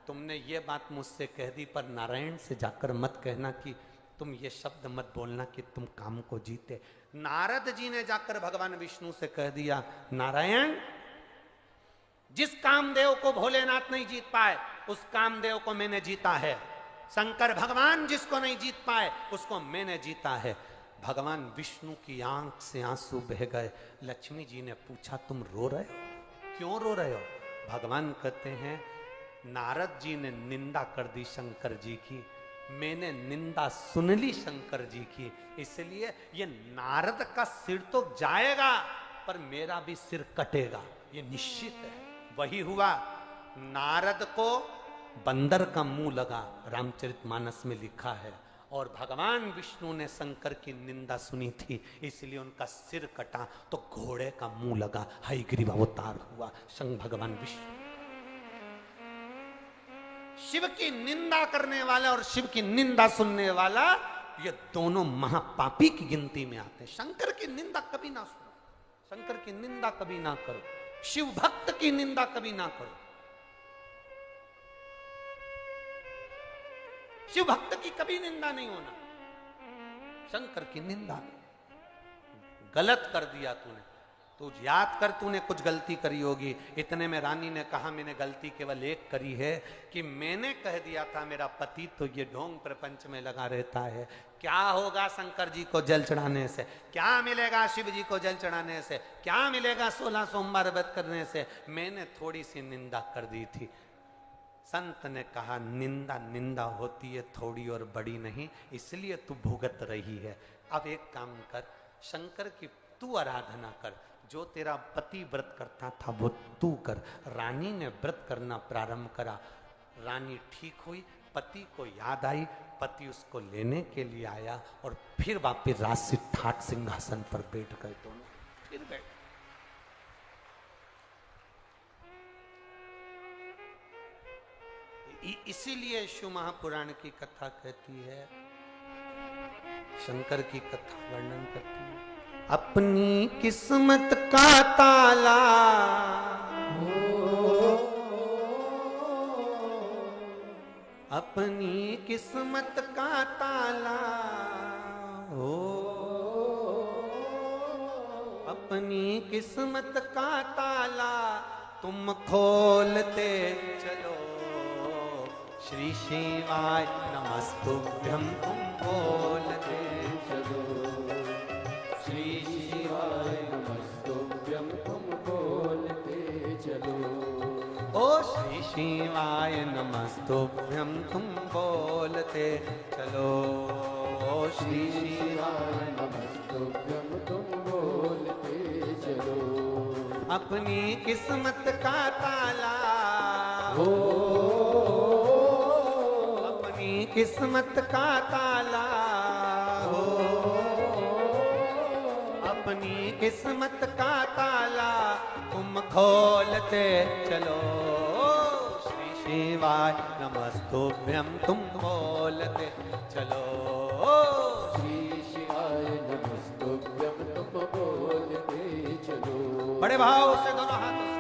तुमने ये बात मुझसे कह दी, पर नारायण से जाकर मत कहना कि तुम ये शब्द मत बोलना कि तुम काम को जीते। नारद जी ने जाकर भगवान विष्णु से कह दिया नारायण जिस कामदेव को भोलेनाथ नहीं जीत पाए उस कामदेव को मैंने जीता है। शंकर भगवान जिसको नहीं जीत पाए उसको मैंने जीता है। भगवान विष्णु की आंख से आंसू बह गए। लक्ष्मी जी ने पूछा तुम रो रहे हो, क्यों रो रहे हो? भगवान कहते हैं नारद जी ने निंदा कर दी शंकर जी की, मैंने निंदा सुन ली शंकर जी की, इसलिए ये नारद का सिर तो जाएगा पर मेरा भी सिर कटेगा, ये निश्चित है। वही हुआ, नारद को बंदर का मुंह लगा, रामचरितमानस में लिखा है। और भगवान विष्णु ने शंकर की निंदा सुनी थी, इसलिए उनका सिर कटा तो घोड़े का मुंह लगा, हयग्रीव अवतार हुआ शंकर भगवान विष्णु। शिव की निंदा करने वाला और शिव की निंदा सुनने वाला, ये दोनों महापापी की गिनती में आते हैं। शंकर की निंदा कभी ना सुनो, शंकर की निंदा कभी ना करो, शिव भक्त की निंदा कभी ना करो। शिव भक्त की कभी निंदा नहीं होना, शंकर की निंदा नहीं। गलत कर दिया तूने, तू याद कर तूने कुछ गलती करी होगी। इतने में रानी ने कहा मैंने गलती केवल एक करी है कि मैंने कह दिया था मेरा पति तो ये ढोंग प्रपंच में लगा रहता है। क्या होगा शंकर जी को जल चढ़ाने से, क्या मिलेगा शिव जी को जल चढ़ाने से, क्या मिलेगा 16 सोमवार व्रत करने से? मैंने थोड़ी सी निंदा कर दी थी। संत ने कहा निंदा निंदा होती है, थोड़ी और बड़ी नहीं, इसलिए तू भुगत रही है। अब एक काम कर, शंकर की तू आराधना कर, जो तेरा पति व्रत करता था वो तू कर। रानी ने व्रत करना प्रारंभ करा, रानी ठीक हुई, पति को याद आई, पति उसको लेने के लिए आया और फिर वापिस राजसी ठाट सिंहासन पर बैठ गए दोनों, फिर बैठ। इसीलिए शिव महापुराण की कथा कहती है, शंकर की कथा वर्णन करती है, अपनी किस्मत का ताला अपनी किस्मत का ताला हो, अपनी किस्मत का ताला तुम खोलते चलो। श्री शिवाय नमस्तुभ्यं तुम बोलते चलो, श्री शिवाय नमस्तुभ्यं तुम बोलते चलो। ओ श्री शिवाय नमस्तुभ्यं तुम बोलते चलो, ओ श्री शिवाय नमस्तुभ्यं तुम बोलते चलो। अपनी किस्मत का ताला हो, अपनी किस्मत का ताला हो, अपनी किस्मत का ताला तुम खोलते चलो। श्री शिवाय नमस्तुभ्यं तुम बोलते चलो। श्री शिवाय नमस्तुभ्यं तुम बोलते चलो। बड़े भाव से दोनों हाथों से।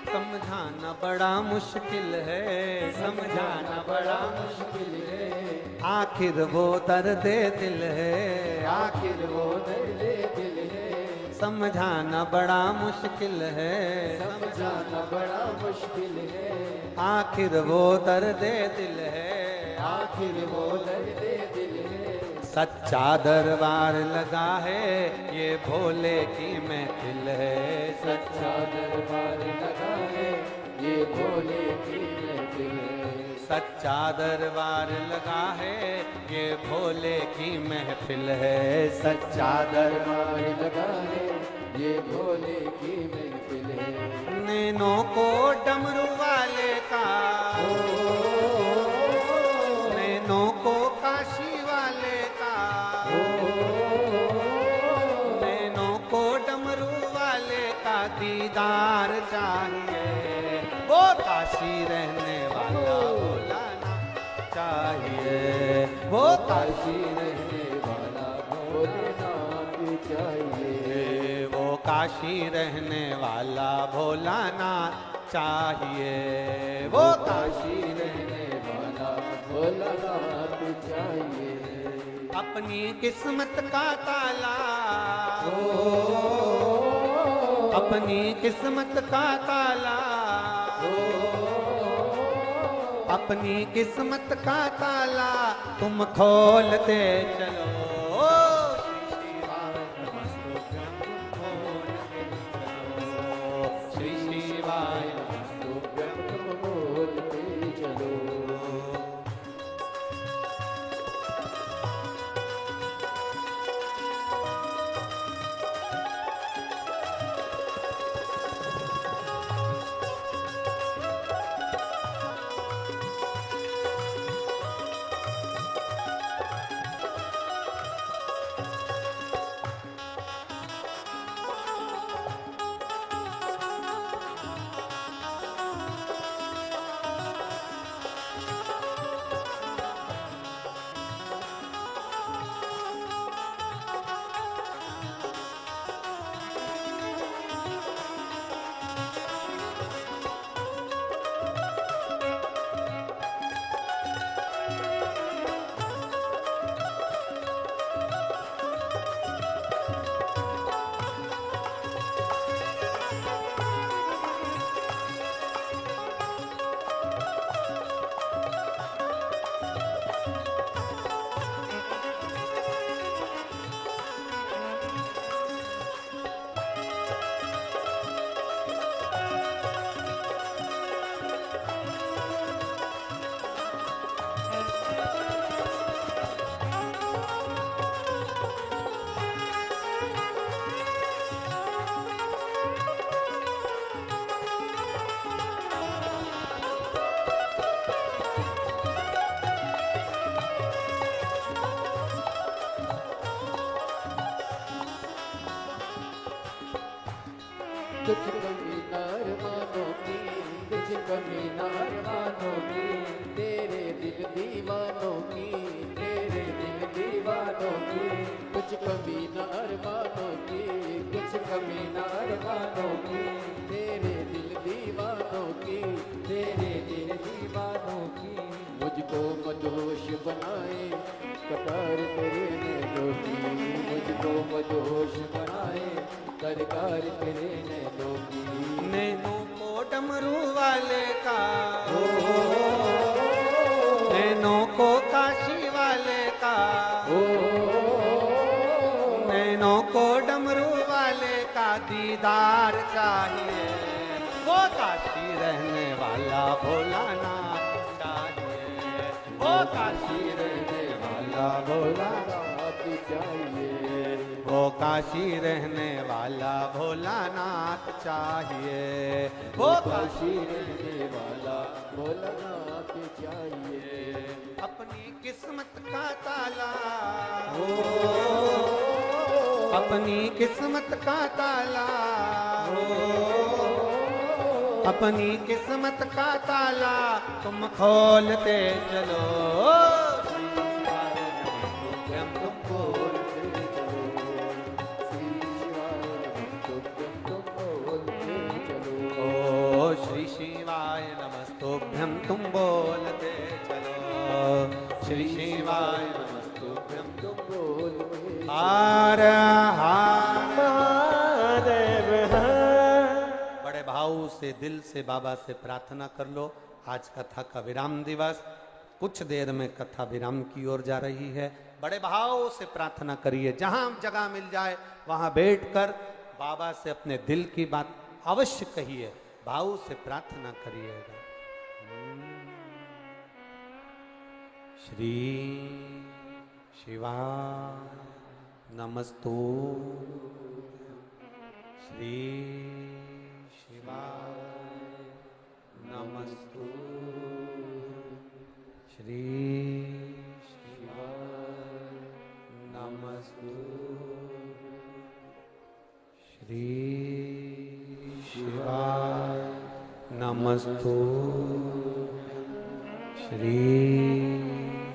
समझाना बड़ा मुश्किल है, समझाना बड़ा मुश्किल है, आखिर वो दर्द दिल है, आखिर वो दर्द दिल है। समझाना बड़ा मुश्किल है, समझाना बड़ा मुश्किल है, आखिर वो दर्द दिल है, आखिर वो दर्द दिल है। सच्चा दरबार लगा है ये भोले की महफिल है, सच्चा दरबार लगा है ये भोले की महफिल है। सच्चा दरबार लगा है ये भोले की महफिल है, सच्चा दरबार लगा है ये भोले की महफिल है। नैनों को डमरू वाले का, नैनों को काशी वाले का, नैनों को डमरू वाले का दीदार चाहिए, वो काशी रहने वाला भोलाना चाहिए, वो काशी रहने वाला भोलेनाथ चाहिए, वो काशी रहने वाला भोलानाथ चाहिए, वो काशी रहने वाला भोलानाथ चाहिए। अपनी किस्मत का ताला, अपनी किस्मत का ताला, अपनी किस्मत का ताला तुम खोलते चलो। श्री शिवाय नमस्तुभ्यं तुम बोलते चलो। कमी न अरमानों की, तेरे दिल दीवानों की, तेरे दिल दीवानों की, कुछ कमी न अरमानों की, कुछ कमी न अरमानों की, तेरे दिल दीवानों की, तेरे दिल दीवानों की, मुझको मदहोश बनाए कतार तेरे नैनों की, मुझको मदहोश बनाए सरकार तेरे नैनों की। नैनों को डमरू वाले का, नैनों को काशी वाले का, नैनों को डमरू वाले का दीदार चाहिए, वो काशी रहने वाला भोलानाथ चाहिए, वो काशी रहने वाला भोलानाथ चाहिए, वो काशी रहने वाला भोलानाथ चाहिए, वो काशी रहने वाला भोलानाथ चाहिए। अपनी किस्मत का ताला, अपनी किस्मत का ताला, अपनी किस्मत का ताला तुम खोलते चलो, श्री शिवाय नमस्तुभ्यं तुम बोलते चलो, श्री शिवाय नमस्तुभ्यं तुम बोलते, हर हर महादेव। बड़े भाव से दिल से बाबा से प्रार्थना कर लो। आज कथा का विराम दिवस, कुछ देर में कथा विराम की ओर जा रही है। बड़े भाव से प्रार्थना करिए, जहां जगह मिल जाए वहां बैठकर बाबा से अपने दिल की बात अवश्य कहिए, भाव से प्रार्थना करिएगा। श्री शिवाय नमस्तु, श्री शिवाय नमस्तु, श्री शिवाय नमस्तु, श्री शिवाय नमस्तु, श्री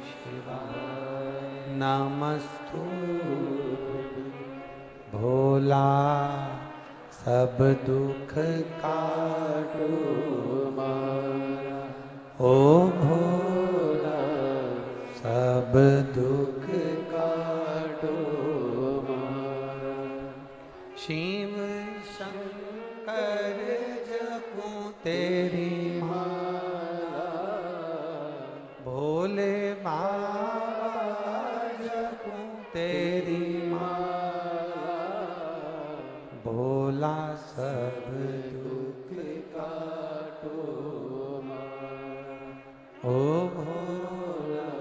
शिवाय नमस्तु। भोला सब दुख काटो मारा, ओ भोला सब दुख काटो मारा, शिव शंकर जपूं तेरी माला, भोले बाबा जपूं तेरी माला, भोला सब दुख काटो मारा, ओ भोला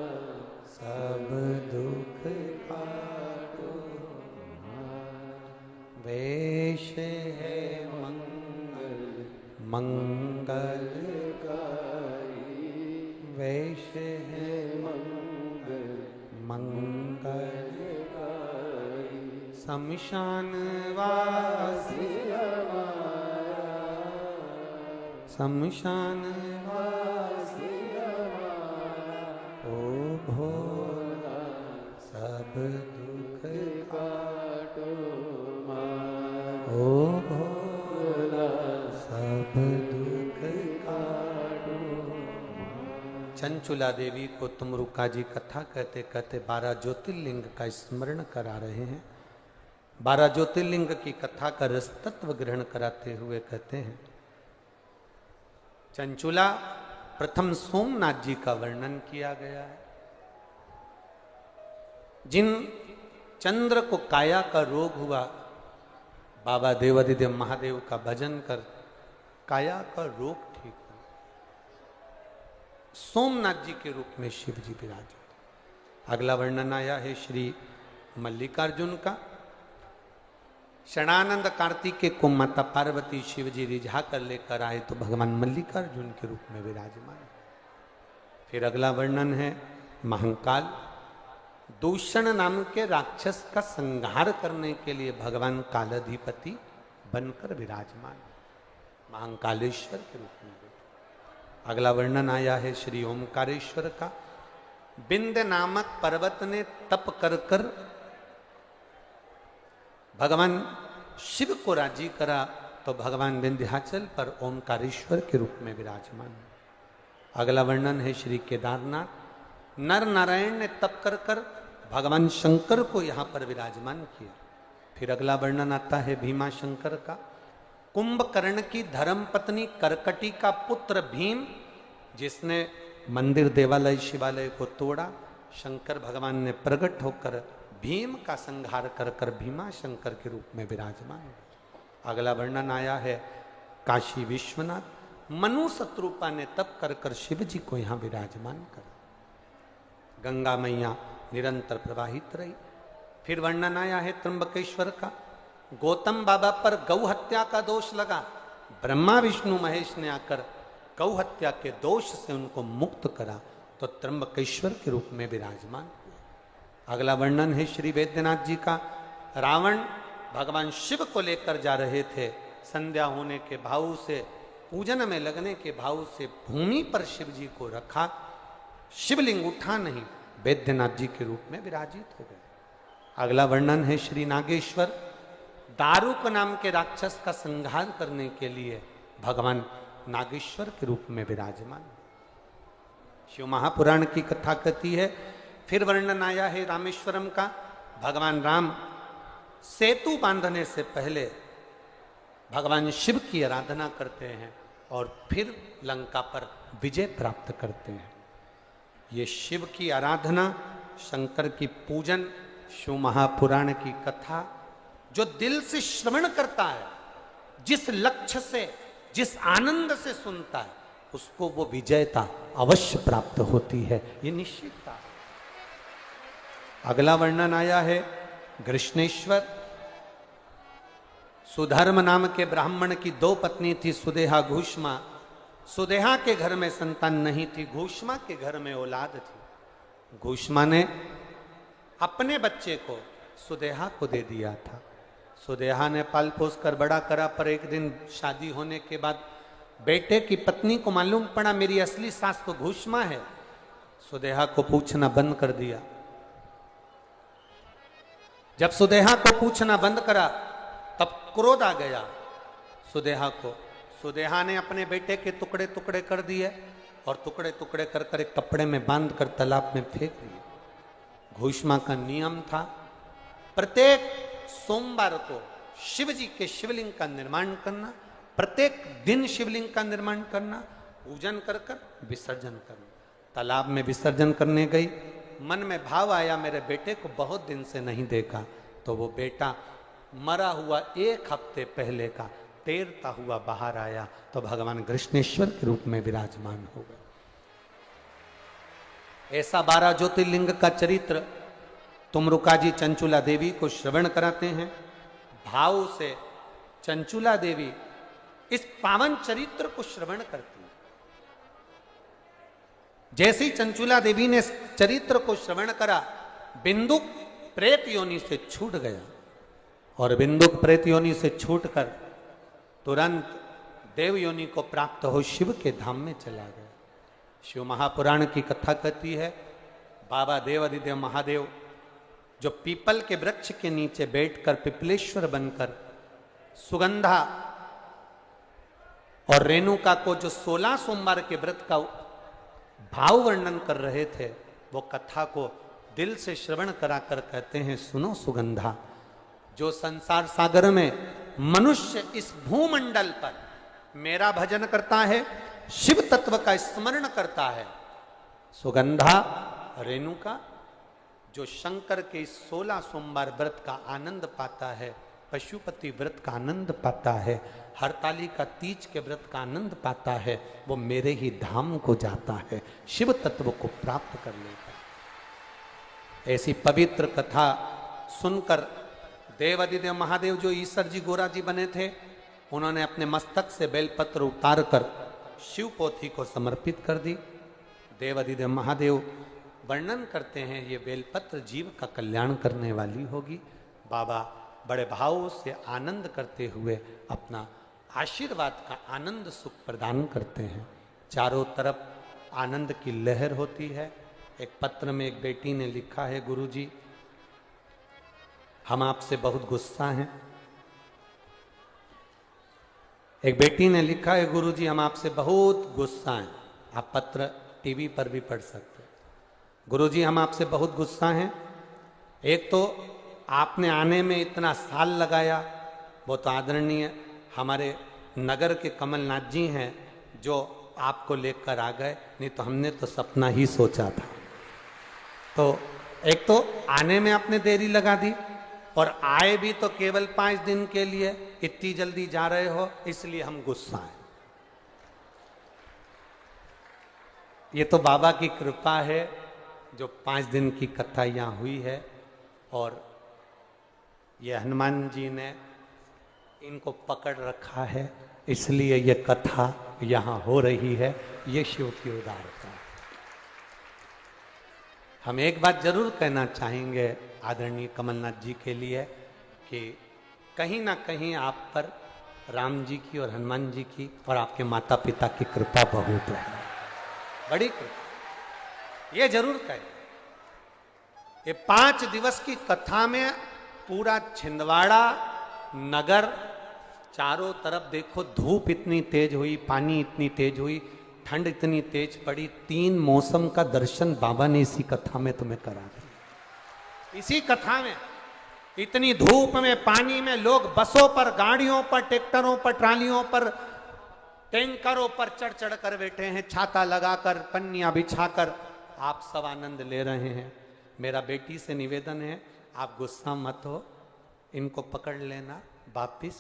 सब दुख काटो मारा। वेश है मंगल मंगलकारी, वेश है मंगल मंगलकारी, शमशान वासी हमारा, शमशान वासी हमारा, ओ भोला सब दुख काटो मारा, ओ भोला सब दुख काटो। चंचुला देवी को तुमरुका जी कथा कहते कहते 12 ज्योतिर्लिंग का स्मरण करा रहे हैं। 12 ज्योतिर्लिंग की कथा का रस तत्व ग्रहण कराते हुए कहते हैं, चंचुला प्रथम सोमनाथ जी का वर्णन किया गया है। जिन चंद्र को काया का रोग हुआ, बाबा देवादिदेव महादेव का भजन कर काया का रोग ठीक हुआ। सोमनाथ जी के रूप में शिव जी विराजे। अगला वर्णन आया है श्री मल्लिकार्जुन का। शरणानंद कार्तिकेय को माता पार्वती शिव जी रिझा कर लेकर आए तो भगवान मल्लिकार्जुन के रूप में विराजमान। फिर अगला वर्णन है महाकाल। दूषण नाम के राक्षस का संहार करने के लिए भगवान कालाधिपति बनकर विराजमान, महाकालेश्वर के रूप में। अगला वर्णन आया है श्री ओमकारेश्वर का। बिंद नामक पर्वत ने तप कर कर भगवान शिव को राजी करा, तो भगवान विंध्याचल पर ओमकारेश्वर के रूप में विराजमान। अगला वर्णन है श्री केदारनाथ। नर नारायण ने तप कर कर भगवान शंकर को यहां पर विराजमान किया। फिर अगला वर्णन आता है भीमा शंकर का। कुंभकर्ण की धर्म पत्नी करकटी का पुत्र भीम, जिसने मंदिर देवालय शिवालय को तोड़ा, शंकर भगवान ने प्रकट होकर भीम का संहार कर कर भीमा शंकर के रूप में विराजमान। अगला वर्णन आया है काशी विश्वनाथ। मनु शत्रुपा ने तप कर कर शिव जी को यहां विराजमान कर। गंगा मैया निरंतर प्रवाहित रही। फिर वर्णन आया है त्र्यंबकेश्वर का। गौतम बाबा पर गौ हत्या का दोष लगा, ब्रह्मा विष्णु महेश ने आकर गौ हत्या के दोष से उनको मुक्त करा, तो त्र्यंबकेश्वर के रूप में विराजमान हुए। अगला वर्णन है श्री वैद्यनाथ जी का। रावण भगवान शिव को लेकर जा रहे थे, संध्या होने के भाव से, पूजन में लगने के भाव से भूमि पर शिव जी को रखा, शिवलिंग उठा नहीं, वैद्यनाथ जी के रूप में विराजित हो गए। अगला वर्णन है श्री नागेश्वर। दारुक नाम के राक्षस का संहार करने के लिए भगवान नागेश्वर के रूप में विराजमान। शिव महापुराण की कथा कहती है। फिर वर्णन आया है रामेश्वरम का। भगवान राम सेतु बांधने से पहले भगवान शिव की आराधना करते हैं और फिर लंका पर विजय प्राप्त करते हैं। ये शिव की आराधना, शंकर की पूजन, शिव महापुराण की कथा, जो दिल से श्रवण करता है, जिस लक्ष्य से, जिस आनंद से सुनता है, उसको वो विजयता अवश्य प्राप्त होती है, ये निश्चितता। अगला वर्णन आया है कृष्णेश्वर। सुधर्म नाम के ब्राह्मण की 2 पत्नी थी, सुदेहा घूष्मा। सुदेहा के घर में संतान नहीं थी, घूष्मा के घर में औलाद थी। घूष्मा ने अपने बच्चे को सुदेहा को दे दिया था। सुदेहा ने पाल पोस कर बड़ा करा, पर एक दिन शादी होने के बाद बेटे की पत्नी को मालूम पड़ा मेरी असली सास तो घूष्मा है। सुदेहा को पूछना बंद कर दिया। जब सुदेहा को पूछना बंद करा तब क्रोध आ गया सुदेहा को। सुदेहा ने अपने बेटे के टुकड़े टुकड़े कर दिए और टुकड़े टुकड़े कर कर एक कपड़े में बांध कर तालाब में फेंक दिए। घूष्मा का नियम था प्रत्येक सोमवार को शिव जी के शिवलिंग का निर्माण करना, प्रत्येक दिन शिवलिंग का निर्माण करना, पूजन कर कर विसर्जन करना। तालाब में विसर्जन करने गई, मन में भाव आया मेरे बेटे को बहुत दिन से नहीं देखा, तो वो बेटा मरा हुआ 1 हफ्ते पहले का तैरता हुआ बाहर आया, तो भगवान कृष्णेश्वर के रूप में विराजमान हो गए। ऐसा 12 ज्योतिर्लिंग का चरित्र तुमरुका जी चंचुला देवी को श्रवण कराते हैं। भाव से चंचुला देवी इस पावन चरित्र को श्रवण करती है। जैसे ही चंचुला देवी ने चरित्र को श्रवण करा, बिंदुक प्रेत योनि से छूट गया और बिंदुक प्रेत योनि से छूटकर तुरंत देव योनि को प्राप्त हो शिव के धाम में चला गया। शिव महापुराण की कथा कहती है बाबा देवादिदेव महादेव जो पीपल के वृक्ष के नीचे बैठकर पिपलेश्वर बनकर सुगंधा और रेणुका को जो 16 सोमवार के व्रत का भाव वर्णन कर रहे थे, वो कथा को दिल से श्रवण कराकर कहते हैं सुनो सुगंधा, जो संसार सागर में मनुष्य इस भूमंडल पर मेरा भजन करता है, शिव तत्व का स्मरण करता है, सुगंधा रेणुका जो शंकर के 16 सोमवार व्रत का आनंद पाता है, पशुपति व्रत का आनंद पाता है, हरतालिका तीज के व्रत का आनंद पाता है, वो मेरे ही धाम को जाता है, शिव तत्व को प्राप्त कर लेता है। ऐसी पवित्र कथा सुनकर देवादिदेव महादेव जो ईश्वर जी गोरा जी बने थे, उन्होंने अपने मस्तक से बेलपत्र उतार कर शिव पोथी को समर्पित कर दी। देवादिदेव महादेव वर्णन करते हैं ये बेलपत्र जीव का कल्याण करने वाली होगी। बाबा बड़े भाव से आनंद करते हुए अपना आशीर्वाद का आनंद सुख प्रदान करते हैं। चारों तरफ आनंद की लहर होती है। एक पत्र में एक बेटी ने लिखा है, गुरुजी हम आपसे बहुत गुस्सा हैं। एक बेटी ने लिखा है, गुरुजी हम आपसे बहुत गुस्सा हैं। आप पत्र टीवी पर भी पढ़ सकते हैं। गुरुजी हम आपसे बहुत गुस्सा हैं। एक तो आपने आने में इतना साल लगाया, वो तो आदरणीय हमारे नगर के कमलनाथ जी हैं जो आपको लेकर आ गए, नहीं तो हमने तो सपना ही सोचा था। तो एक तो आने में आपने देरी लगा दी, और आए भी तो केवल 5 दिन के लिए, इतनी जल्दी जा रहे हो, इसलिए हम गुस्सा हैं। ये तो बाबा की कृपा है जो 5 दिन की कथा यहाँ हुई है, और ये हनुमान जी ने इनको पकड़ रखा है, इसलिए ये कथा यहाँ हो रही है। ये शिव की उदारता है। हम एक बात जरूर कहना चाहेंगे आदरणीय कमलनाथ जी के लिए कि कहीं ना कहीं आप पर राम जी की और हनुमान जी की और आपके माता पिता की कृपा बहुत है, बड़ी कृपा। ये जरूर कहें, ये 5 दिवस की कथा में पूरा छिंदवाड़ा नगर, चारों तरफ देखो, धूप इतनी तेज हुई, पानी इतनी तेज हुई, ठंड इतनी तेज पड़ी, 3 मौसम का दर्शन बाबा ने इसी कथा में तुम्हें करा दिया। इसी कथा में इतनी धूप में, पानी में, लोग बसों पर, गाड़ियों पर, ट्रैक्टरों पर, ट्रालियों पर, टैंकरों पर चढ़ चढ़ कर बैठे हैं, छाता लगाकर, पन्नियां बिछाकर, आप सब आनंद ले रहे हैं। मेरा बेटी से निवेदन है, आप गुस्सा मत हो, इनको पकड़ लेना वापिस,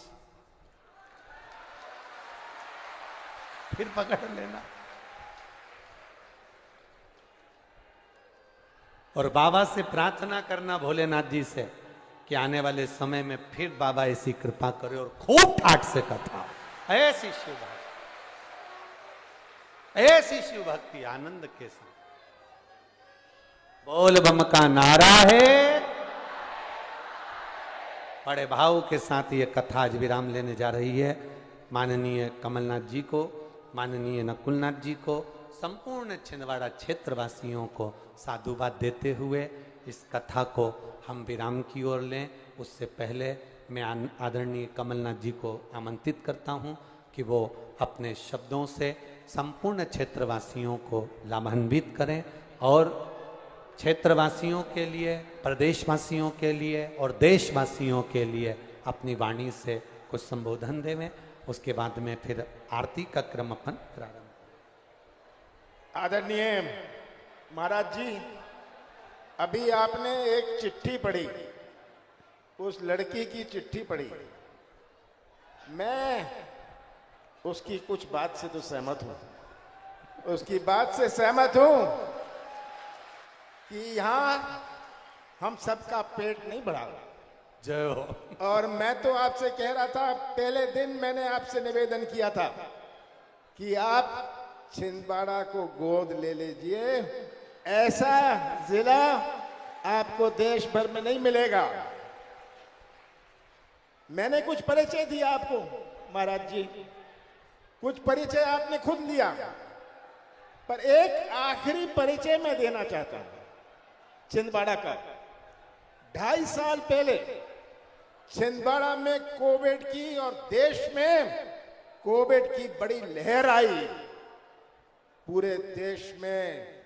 फिर पकड़ लेना, और बाबा से प्रार्थना करना भोलेनाथ जी से कि आने वाले समय में फिर बाबा ऐसी कृपा करे और खूब ठाट से कथा, ऐसी शिव भक्ति, ऐसी शिव भक्ति आनंद के साथ। बोल बम का नारा है, बड़े भाव के साथ ये कथा आज विराम लेने जा रही है। माननीय कमलनाथ जी को, माननीय नकुलनाथ जी को, संपूर्ण छिंदवाड़ा क्षेत्रवासियों को साधुवाद देते हुए इस कथा को हम विराम की ओर लें। उससे पहले मैं आदरणीय कमलनाथ जी को आमंत्रित करता हूं कि वो अपने शब्दों से संपूर्ण क्षेत्रवासियों को लाभान्वित करें और क्षेत्रवासियों के लिए, प्रदेशवासियों के लिए और देशवासियों के लिए अपनी वाणी से कुछ संबोधन देवें। उसके बाद में फिर आरती का क्रम अपन प्रारंभ। आदरणीय महाराज जी, अभी आपने एक चिट्ठी पढ़ी, उस लड़की की चिट्ठी पढ़ी। मैं उसकी कुछ बात से तो सहमत हूं, उसकी बात से सहमत हूं कि यहां हम सबका पेट नहीं भरा। जय हो। और मैं तो आपसे कह रहा था, पहले दिन मैंने आपसे निवेदन किया था कि आप छिंदवाड़ा को गोद ले लीजिए, ऐसा जिला आपको देश भर में नहीं मिलेगा। मैंने कुछ परिचय दिया आपको महाराज जी, कुछ परिचय आपने खुद लिया, पर एक आखिरी परिचय मैं देना चाहता हूं छिंदवाड़ा का। 2.5 साल पहले छिंदवाड़ा में कोविड की और देश में कोविड की बड़ी लहर आई। पूरे देश में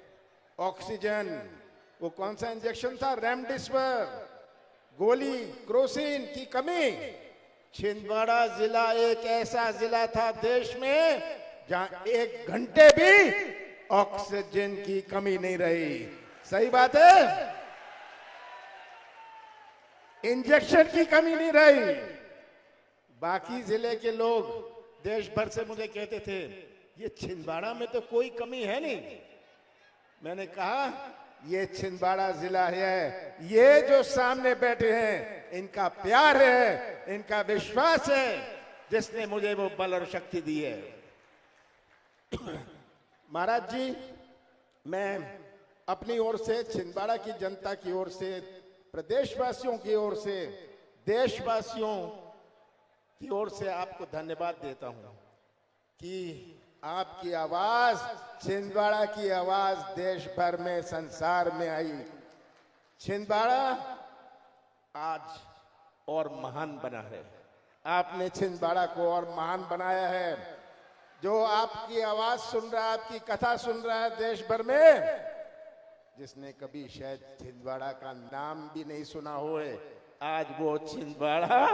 ऑक्सीजन, वो कौन सा इंजेक्शन था, रेमडेसिविर गोली, क्रोसिन की कमी। छिंदवाड़ा जिला एक ऐसा जिला था देश में जहां 1 घंटे भी ऑक्सीजन की कमी नहीं रही। सही बात है, इंजेक्शन की कमी नहीं रही। बाकी जिले के लोग देश भर से मुझे कहते थे, ये छिंदवाड़ा में तो कोई कमी है नहीं। मैंने कहा, ये छिंदवाड़ा जिला है, ये जो सामने बैठे हैं इनका प्यार है, इनका विश्वास है, जिसने मुझे वो बल और शक्ति दी है। महाराज जी, मैं अपनी ओर से, छिंदवाड़ा की जनता की ओर से, प्रदेशवासियों की ओर से, देशवासियों की ओर से आपको धन्यवाद देता हूं कि आपकी आवाज, छिंदवाड़ा की आवाज देश भर में, संसार में आई। छिंदवाड़ा आज और महान बना है। आपने छिंदवाड़ा को और महान बनाया है। जो आपकी आवाज सुन रहा है, आपकी कथा सुन रहा है देश भर में, जिसने कभी शायद छिंदवाड़ा का नाम भी नहीं सुना होए, आज वो छिंदवाड़ा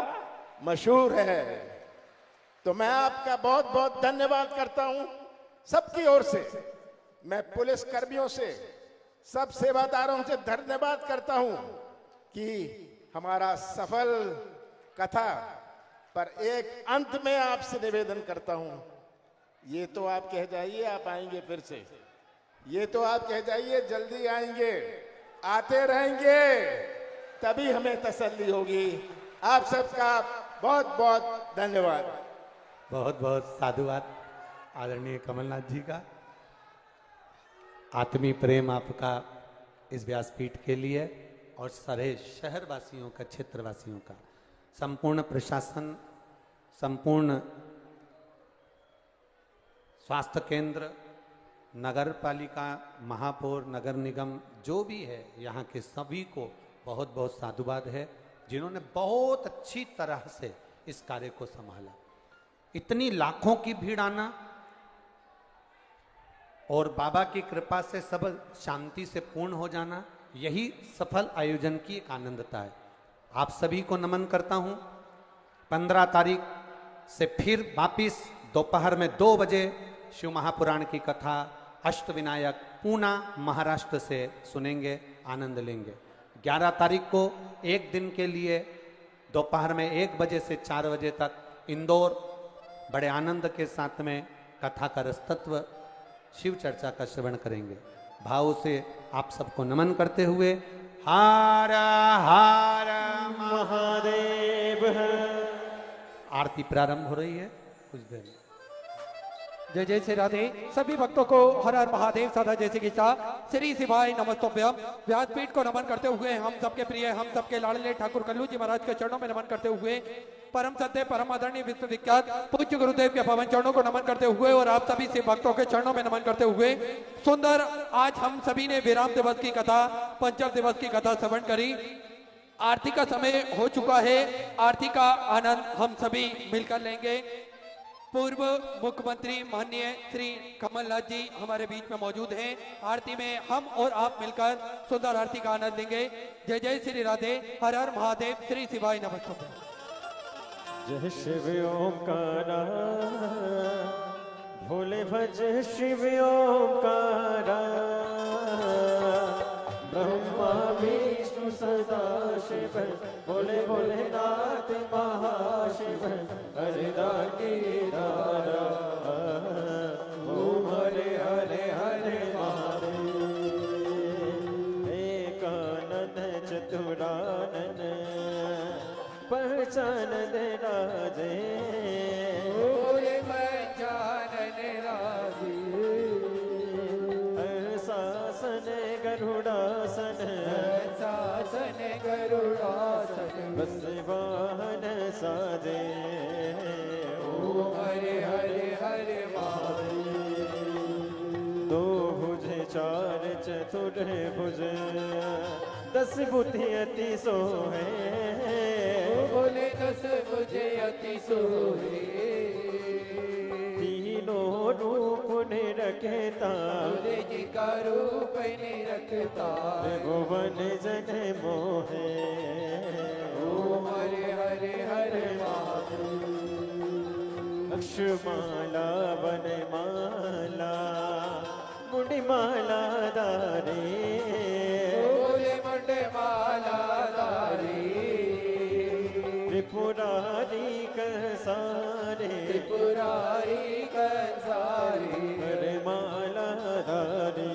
मशहूर है। तो मैं आपका बहुत बहुत धन्यवाद करता हूं सबकी ओर से। मैं पुलिस कर्मियों से, सब सेवादारों से धन्यवाद करता हूं कि हमारा सफल कथा पर एक अंत में आपसे निवेदन करता हूं, ये तो आप कह जाइए आप आएंगे फिर से, ये तो आप कह जाइए जल्दी आएंगे, आते रहेंगे, तभी हमें तसल्ली होगी। आप सबका बहुत बहुत धन्यवाद। बहुत बहुत साधुवाद आदरणीय कमलनाथ जी का। आत्मीय प्रेम आपका इस व्यासपीठ के लिए और सारे शहरवासियों का, क्षेत्रवासियों का, संपूर्ण प्रशासन, संपूर्ण स्वास्थ्य केंद्र, नगर पालिका, महापौर, नगर निगम जो भी है, यहाँ के सभी को बहुत बहुत साधुवाद है, जिन्होंने बहुत अच्छी तरह से इस कार्य को संभाला। इतनी लाखों की भीड़ आना और बाबा की कृपा से सब शांति से पूर्ण हो जाना, यही सफल आयोजन की एक आनंदता है। आप सभी को नमन करता हूं। 15 तारीख से फिर वापिस दोपहर में 2 बजे शिव महापुराण की कथा अष्टविनायक पूना महाराष्ट्र से सुनेंगे, आनंद लेंगे। 11 तारीख को एक दिन के लिए दोपहर में 1 बजे से 4 बजे तक इंदौर बड़े आनंद के साथ में कथा का रसतत्व शिव चर्चा का श्रवण करेंगे। भाव से आप सबको नमन करते हुए हर हर महादेव। आरती प्रारंभ हो रही है कुछ देर में। जय जय श्री राधे। सभी भक्तों को हर हर महादेव सदा जैसे की चाह श्री शिवाय नमस्तोभ्यम। व्यासपीठ को नमन करते हुए हम सबके प्रिय, हम सबके लाडले ठाकुर कल्लू जी महाराज के चरणों में नमन करते हुए, परम सत्य परम आदरणीय विश्व विख्यात पूज्य गुरुदेव के पवन चरणों को नमन करते हुए और आप सभी से भक्तों के चरणों में नमन करते हुए, सुंदर आज हम सभी ने विराम दिवस की कथा, पंचम दिवस की कथा श्रवण करी। आरती का समय हो चुका है। आरती का आनंद हम सभी मिलकर लेंगे। पूर्व मुख्यमंत्री माननीय श्री कमलनाथ जी हमारे बीच में मौजूद हैं। आरती में हम और आप मिलकर सुंदर आरती का आनंद लेंगे। जय जय श्री राधे। हर हर महादेव। श्री शिवाय नमस्तुभ्यं। जय शिव ओंकारा, भोले भज शिव ओंकारा, ब्रह्मा विष्णु सदा शिव, भोले भोलेनाथ महाशिव, हरिदानी दारा, ओम हरे हरे हरे महादेव। एकानन चतुरानन पहचान दे राजे, बोले पहचानन राजे। शासन गरुड़ासन, शासन गरुड़ासन, बस वाहन साजे, ओम हरे हरे हरे महादेव। दो भुज चार चतुर भुज, 10 बुद्धि अति सोहे, बोले 10 मुझे अति सोहे। तीनों रूप ने रखता, बोले जी का रूप ने रखता, भुवन जन मोहे, ओम हरे हरे हरे महादेव। अक्षमाला वनमाला, मुंडिमाला दारे, बोले मंडे माला दारी, त्रिपुरारी सारे, त्रिपुरारी कंसारी, हरे माला धारे,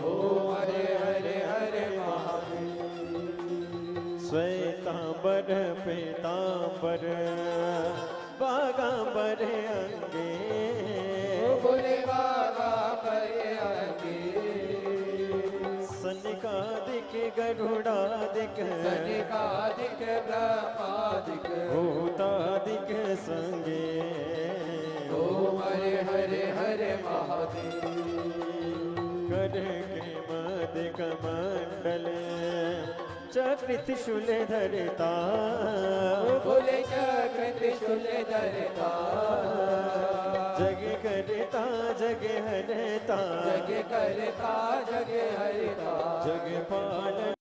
ओम हरे हरे हरे महादेव। श्वेतांबर पीतांबर, बागांबर अंगे, बोले बाबा परे आगे, सनिकादिक गरुड़ादिक, सनिकादिक ब्रह्मादिक, भूतादिक संगे, ओम हरे हरे महादेव कर के मद कमंडल चक्र त्रिशूल धरता बोले चक्र त्रिशूल धरता जग करता जग हरता जग करता जग हरता जग पालन